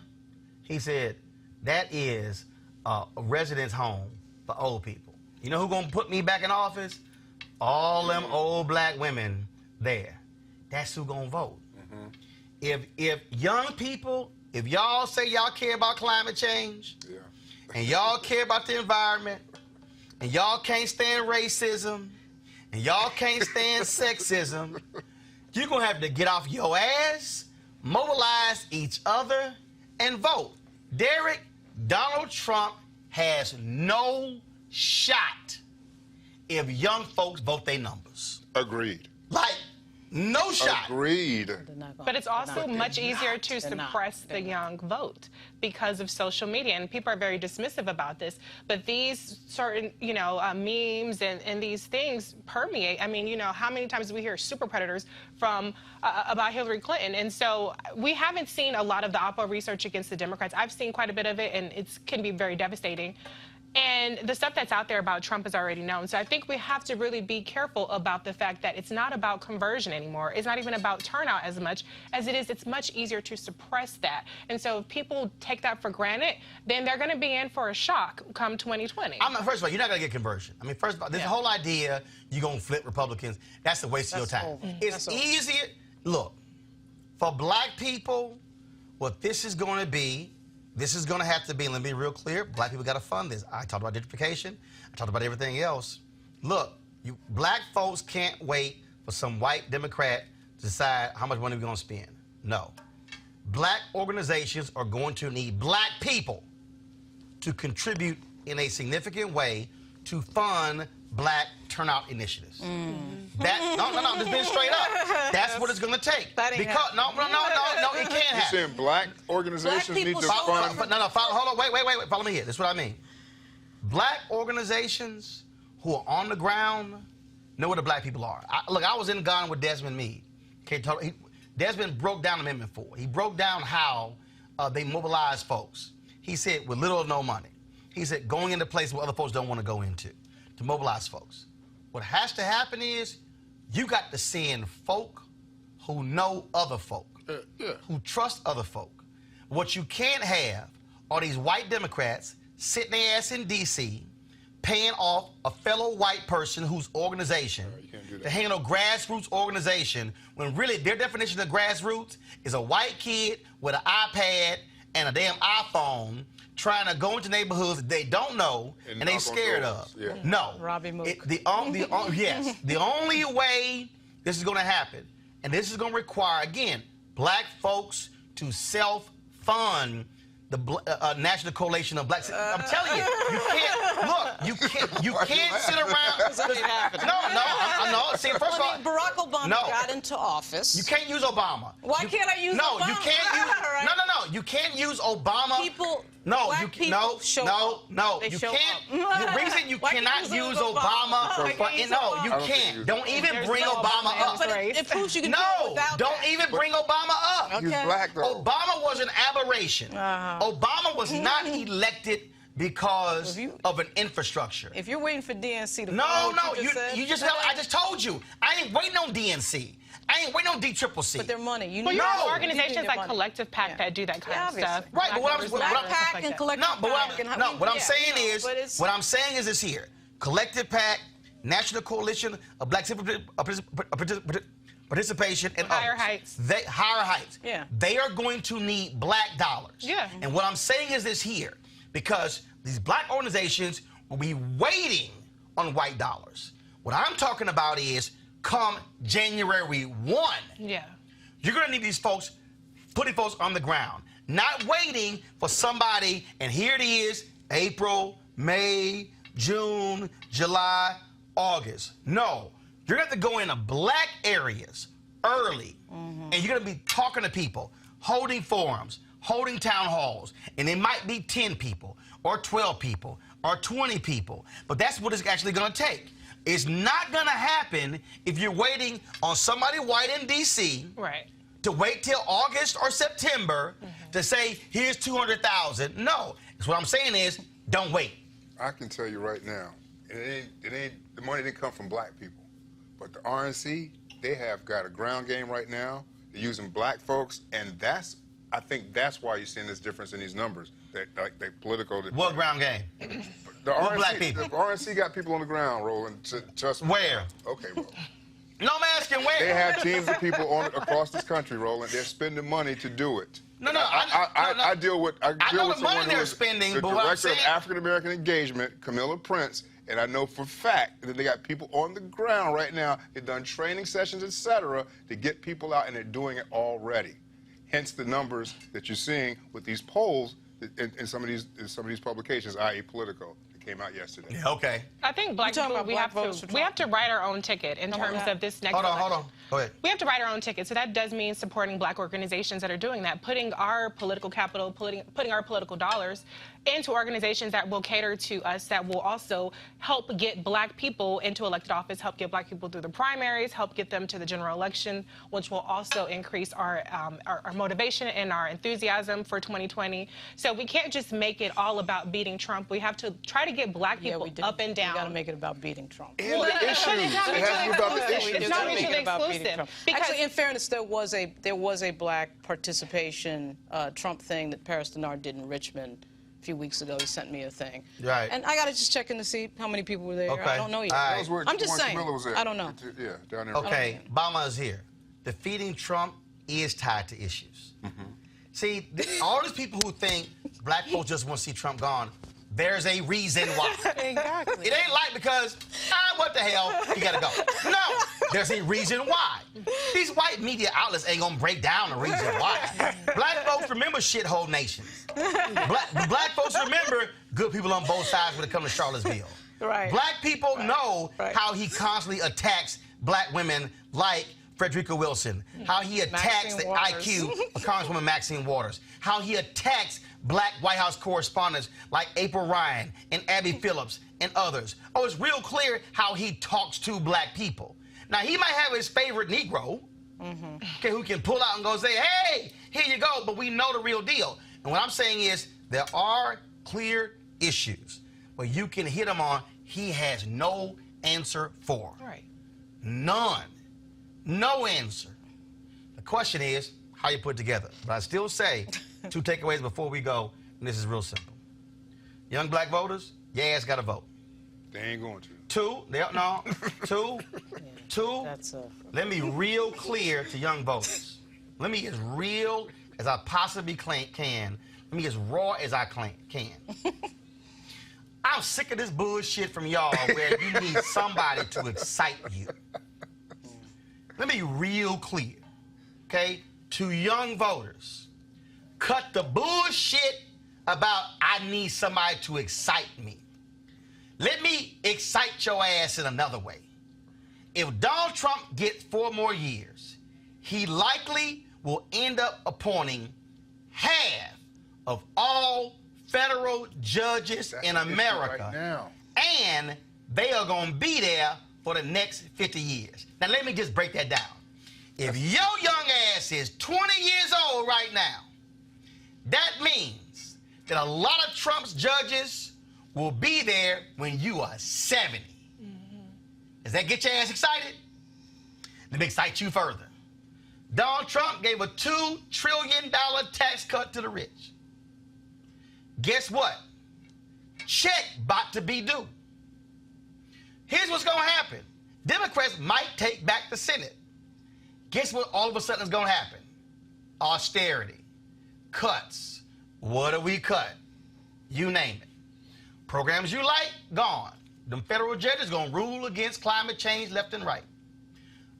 He said, that is a residence home for old people. You know who's gonna put me back in office? All them old black women there. That's who gonna vote. If young people, if y'all say y'all care about climate change, and y'all care about the environment, and y'all can't stand racism, and y'all can't stand sexism, you're gonna have to get off your ass, mobilize each other, and vote. Derek, Donald Trump has no shot if young folks vote their numbers. Agreed. Like, no shot. Agreed. But it's also much easier to suppress the young vote because of social media, and people are very dismissive about this. But these certain, memes and these things permeate. I mean, how many times do we hear super predators from about Hillary Clinton? And so we haven't seen a lot of the Oppo research against the Democrats. I've seen quite a bit of it, and it can be very devastating. And the stuff that's out there about Trump is already known. So I think we have to really be careful about the fact that it's not about conversion anymore. It's not even about turnout as much as it is. It's much easier to suppress that. And so if people take that for granted, then they're going to be in for a shock come 2020. First of all, you're not going to get conversion. I mean, first of all, this whole idea you're going to flip Republicans, that's a waste of your time. It's easier. Look, for black people, what this is going to be, this is going to have to be, and let me be real clear, black people got to fund this. I talked about gentrification. I talked about everything else. Look, black folks can't wait for some white Democrat to decide how much money we're going to spend. No. Black organizations are going to need black people to contribute in a significant way to fund black turnout initiatives. No, just being straight up. That's what it's going to take. Because no, it can't happen. You're saying black organizations need to fund? Hold on, wait, follow me here. This is what I mean. Black organizations who are on the ground know where the black people are. Look, I was in Ghana with Desmond Meade. Desmond broke down Amendment 4. He broke down how they mobilize folks. He said, with little or no money. He said, going into places where other folks don't want to go into, to mobilize folks. What has to happen is you got to send folk who know other folk, who trust other folk. What you can't have are these white Democrats sitting their ass in D.C., paying off a fellow white person whose organization to handle grassroots organization, when really their definition of grassroots is a white kid with an iPad and a damn iPhone trying to go into neighborhoods that they don't know and they scared of. No. Robbie Mook. Yes. The only way this is going to happen, and this is going to require, again, black folks to self-fund the National Coalition of Blacks. I'm telling you, you can't sit around. No. See, first of all, Barack Obama got into office. You can't use Obama. Why can't I use Obama? No, you can't use. No. You can't use Obama. You can't. The reason you cannot use Obama. You can't. Don't even bring Obama up. It proves you can do it without don't even bring Obama up. He's black, though. Obama was an aberration. Obama was not elected because of an infrastructure. If you're waiting for DNC to I just told you. I ain't waiting on DNC. I ain't waiting on DCCC. But their money. You have organizations like Collective PAC that do that kind of stuff. Right, but what I'm saying is this here. Collective PAC, National Coalition of Black Civil Participation, and Higher Heights. Higher Heights. Yeah. They are going to need black dollars. Yeah. And what I'm saying is this here, because these black organizations will be waiting on white dollars. What I'm talking about is come January 1. Yeah. You're going to need these folks, putting folks on the ground, not waiting for somebody, and here it is, April, May, June, July, August. No. You're going to have to go into black areas early, and you're going to be talking to people, holding forums, holding town halls, and it might be 10 people or 12 people or 20 people, but that's what it's actually going to take. It's not going to happen if you're waiting on somebody white in D.C. to wait till August or September to say, here's 200,000. No. So what I'm saying is, don't wait. I can tell you right now, the money didn't come from black people. But the RNC, they have got a ground game right now. They're using black folks, and I think that's why you're seeing this difference in these numbers. They political. What ground game? The RNC, black people? The RNC got people on the ground, Roland. Trust me. Where? Okay, Roland. No, I'm asking where. They have teams of people across this country, Roland. They're spending money to do it. I deal with someone who is the director of African American engagement, Camilla Prince. And I know for a fact that they got people on the ground right now. They've done training sessions, et cetera, to get people out, and they're doing it already. Hence the numbers that you're seeing with these polls in some of these publications, i.e. Politico. came out yesterday. Yeah, okay. I think black people, we have to write our own ticket in terms of this next election. Hold on. Go ahead. We have to write our own ticket, so that does mean supporting black organizations that are doing that, putting our political capital, putting our political dollars into organizations that will cater to us, that will also help get black people into elected office, help get black people through the primaries, help get them to the general election, which will also increase our motivation and our enthusiasm for 2020. So we can't just make it all about beating Trump. We have to try to get black people up and down. We got to make it about beating Trump. And the issues. It has to be about the issues. It's not mutually exclusive. Actually, in fairness, there was a black participation Trump thing that Paris Denard did in Richmond a few weeks ago. He sent me a thing. Right. And I got to just check in to see how many people were there. Okay. I don't know yet. Right. I'm just saying. I don't know. Yeah, down there. Okay, Obama is here. Defeating Trump is tied to issues. See, all these people who think black folks just want to see Trump gone, there's a reason why. Exactly. It ain't like because, what the hell, you gotta go. No, there's a reason why. These white media outlets ain't gonna break down the reason why. Black folks remember shithole nations. Black folks remember good people on both sides when it comes to Charlottesville. Right. Black people know how he constantly attacks black women like Frederica Wilson, how he attacks the IQ of Congresswoman Maxine Waters, how he attacks black White House correspondents like April Ryan and Abby Phillips and others. Oh, it's real clear how he talks to black people. Now, he might have his favorite Negro, okay, who can pull out and go say, hey, here you go, but we know the real deal. And what I'm saying is there are clear issues where you can hit him on, he has no answer for. Right. None. No answer. The question is how you put it together. But I still say two takeaways before we go, and this is real simple. Young black voters, your ass got to vote. They ain't going to. Two, let me be real clear to young voters. Let me get as real as I possibly can. Let me get as raw as I can. I'm sick of this bullshit from y'all where you need somebody to excite you. Let me be real clear, okay? To young voters, cut the bullshit about I need somebody to excite me. Let me excite your ass in another way. If Donald Trump gets 4 more years, he likely will end up appointing half of all federal judges in America. Right now. And they are going to be there for the next 50 years. Now, let me just break that down. If your young ass is 20 years old right now, that means that a lot of Trump's judges will be there when you are 70. Does that get your ass excited? Let me excite you further. Donald Trump gave a $2 trillion tax cut to the rich. Guess what? Check about to be due. Here's what's going to happen. Democrats might take back the Senate. Guess what all of a sudden is going to happen? Austerity. Cuts. What do we cut? You name it. Programs you like, gone. Them federal judges going to rule against climate change left and right.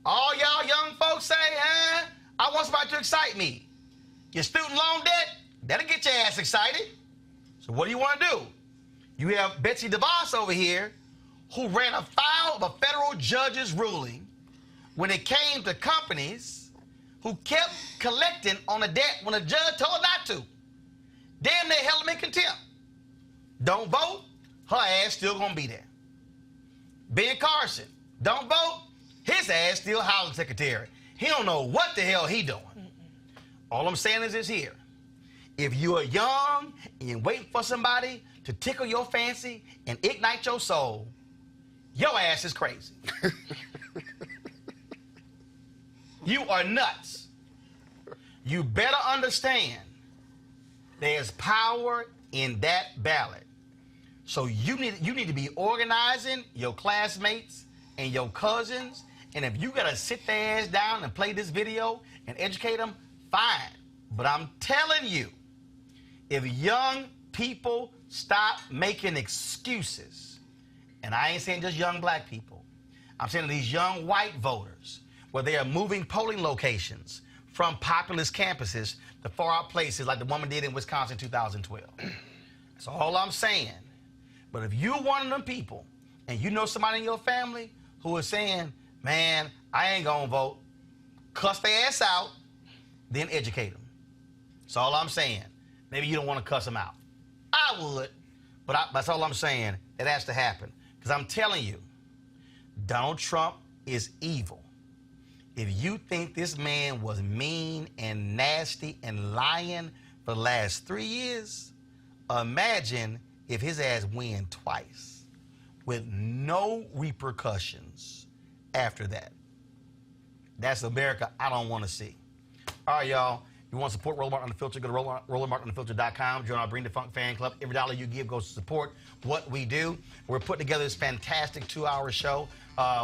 All y'all young folks say, I want somebody to excite me. Your student loan debt, that'll get your ass excited. So what do you want to do? You have Betsy DeVos over here who ran afoul of a federal judge's ruling when it came to companies who kept collecting on a debt when a judge told her not to. Damn, they held them in contempt. Don't vote, her ass still gonna be there. Ben Carson, don't vote, his ass still housing secretary. He don't know what the hell he doing. All I'm saying is this here. If you are young and you're waiting for somebody to tickle your fancy and ignite your soul, your ass is crazy. You are nuts. You better understand there's power in that ballot. So you need to be organizing your classmates and your cousins, and if you gotta sit their ass down and play this video and educate them, fine. But I'm telling you, if young people stop making excuses, and I ain't saying just young black people, I'm saying these young white voters, where they are moving polling locations from populous campuses to far out places like the woman did in Wisconsin in 2012. That's all I'm saying. But if you're one of them people and you know somebody in your family who is saying, man, I ain't gonna vote, cuss their ass out, then educate them. That's all I'm saying. Maybe you don't want to cuss them out. I would, but that's all I'm saying. It has to happen. Because I'm telling you, Donald Trump is evil. If you think this man was mean and nasty and lying for the last 3 years, imagine if his ass win twice with no repercussions after that. That's America I don't want to see. All right, y'all. You want to support Roland Martin Unfiltered, go to RolandMartinUnfiltered.com. Join our Bring the Funk fan club. Every dollar you give goes to support what we do. We're putting together this fantastic 2-hour show.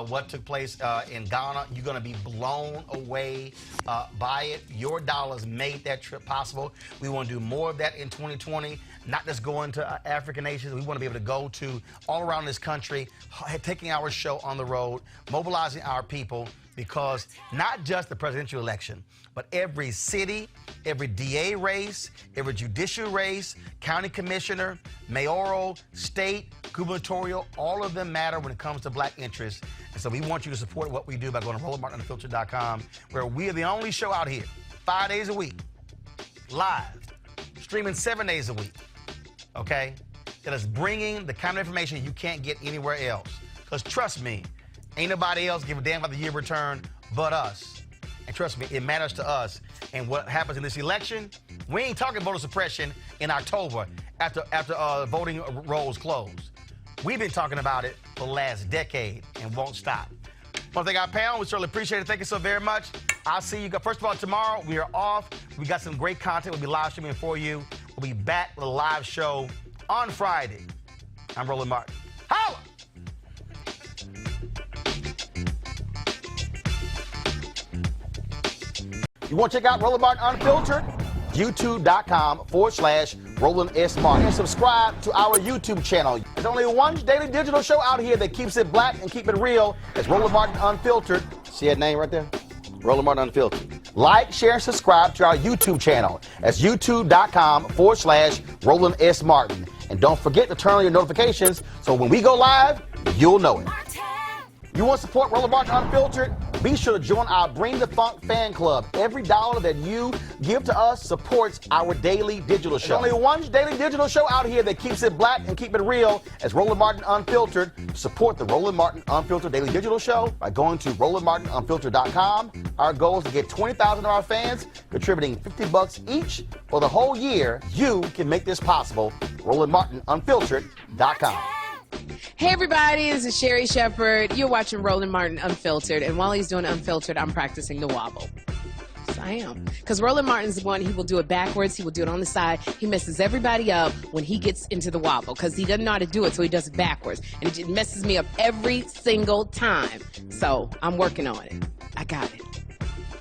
What took place in Ghana. You're going to be blown away by it. Your dollars made that trip possible. We want to do more of that in 2020, not just going to African nations. We want to be able to go to all around this country, taking our show on the road, mobilizing our people, because not just the presidential election, but every city, every DA race, every judicial race, county commissioner, mayoral, state, gubernatorial, all of them matter when it comes to black interests. And so we want you to support what we do by going to RolandMartinUnfiltered.com, where we are the only show out here, 5 days a week, live, streaming 7 days a week, okay? That is bringing the kind of information you can't get anywhere else. Because trust me, ain't nobody else give a damn about the year of return but us. And trust me, it matters to us. And what happens in this election, we ain't talking voter suppression in October after voting rolls close. We've been talking about it for the last decade and won't stop. Want to thank our panel. We certainly appreciate it. Thank you so very much. I'll see you. First of all, tomorrow we are off. We got some great content. We'll be live streaming for you. We'll be back with a live show on Friday. I'm Roland Martin. Holla! You want to check out Roland Martin Unfiltered? YouTube.com/Roland S. Martin. And subscribe to our YouTube channel. There's only one daily digital show out here that keeps it black and keep it real. It's Roland Martin Unfiltered. See that name right there? Roland Martin Unfiltered. Like, share, and subscribe to our YouTube channel. That's YouTube.com/Roland S. Martin. And don't forget to turn on your notifications so when we go live, you'll know it. You want to support Roland Martin Unfiltered? Be sure to join our Bring the Funk fan club. Every dollar that you give to us supports our daily digital show. There's only one daily digital show out here that keeps it black and keep it real. It's Roland Martin Unfiltered. Support the Roland Martin Unfiltered daily digital show by going to RolandMartinUnfiltered.com. Our goal is to get 20,000 of our fans contributing $50 each for the whole year. You can make this possible. RolandMartinUnfiltered.com. Hey everybody, this is Sherry Shepherd. You're watching Roland Martin Unfiltered, and while he's doing Unfiltered, I'm practicing the wobble. Yes, I am. Because Roland Martin's the one, he will do it backwards, he will do it on the side. He messes everybody up when he gets into the wobble, because he doesn't know how to do it, so he does it backwards. And it messes me up every single time. So, I'm working on it. I got it.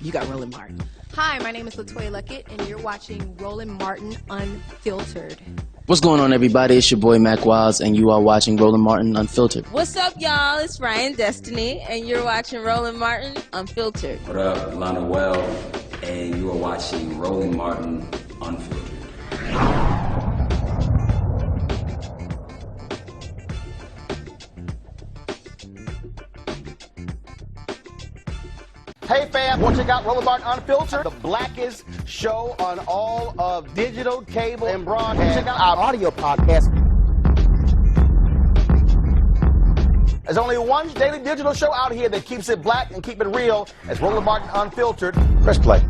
You got Roland Martin. Hi, my name is LaToya Luckett, and you're watching Roland Martin Unfiltered. What's going on, everybody? It's your boy Mac Wiles, and you are watching Roland Martin Unfiltered. What's up, y'all? It's Ryan Destiny, and you're watching Roland Martin Unfiltered. What up, Lana Well, and you are watching Roland Martin Unfiltered. Hey fam, want to check out Roland Martin Unfiltered? The blackest show on all of digital, cable, and broadcast. Check out our audio podcast. There's only one daily digital show out here that keeps it black and keep it real. It's Roland Martin Unfiltered. Press play.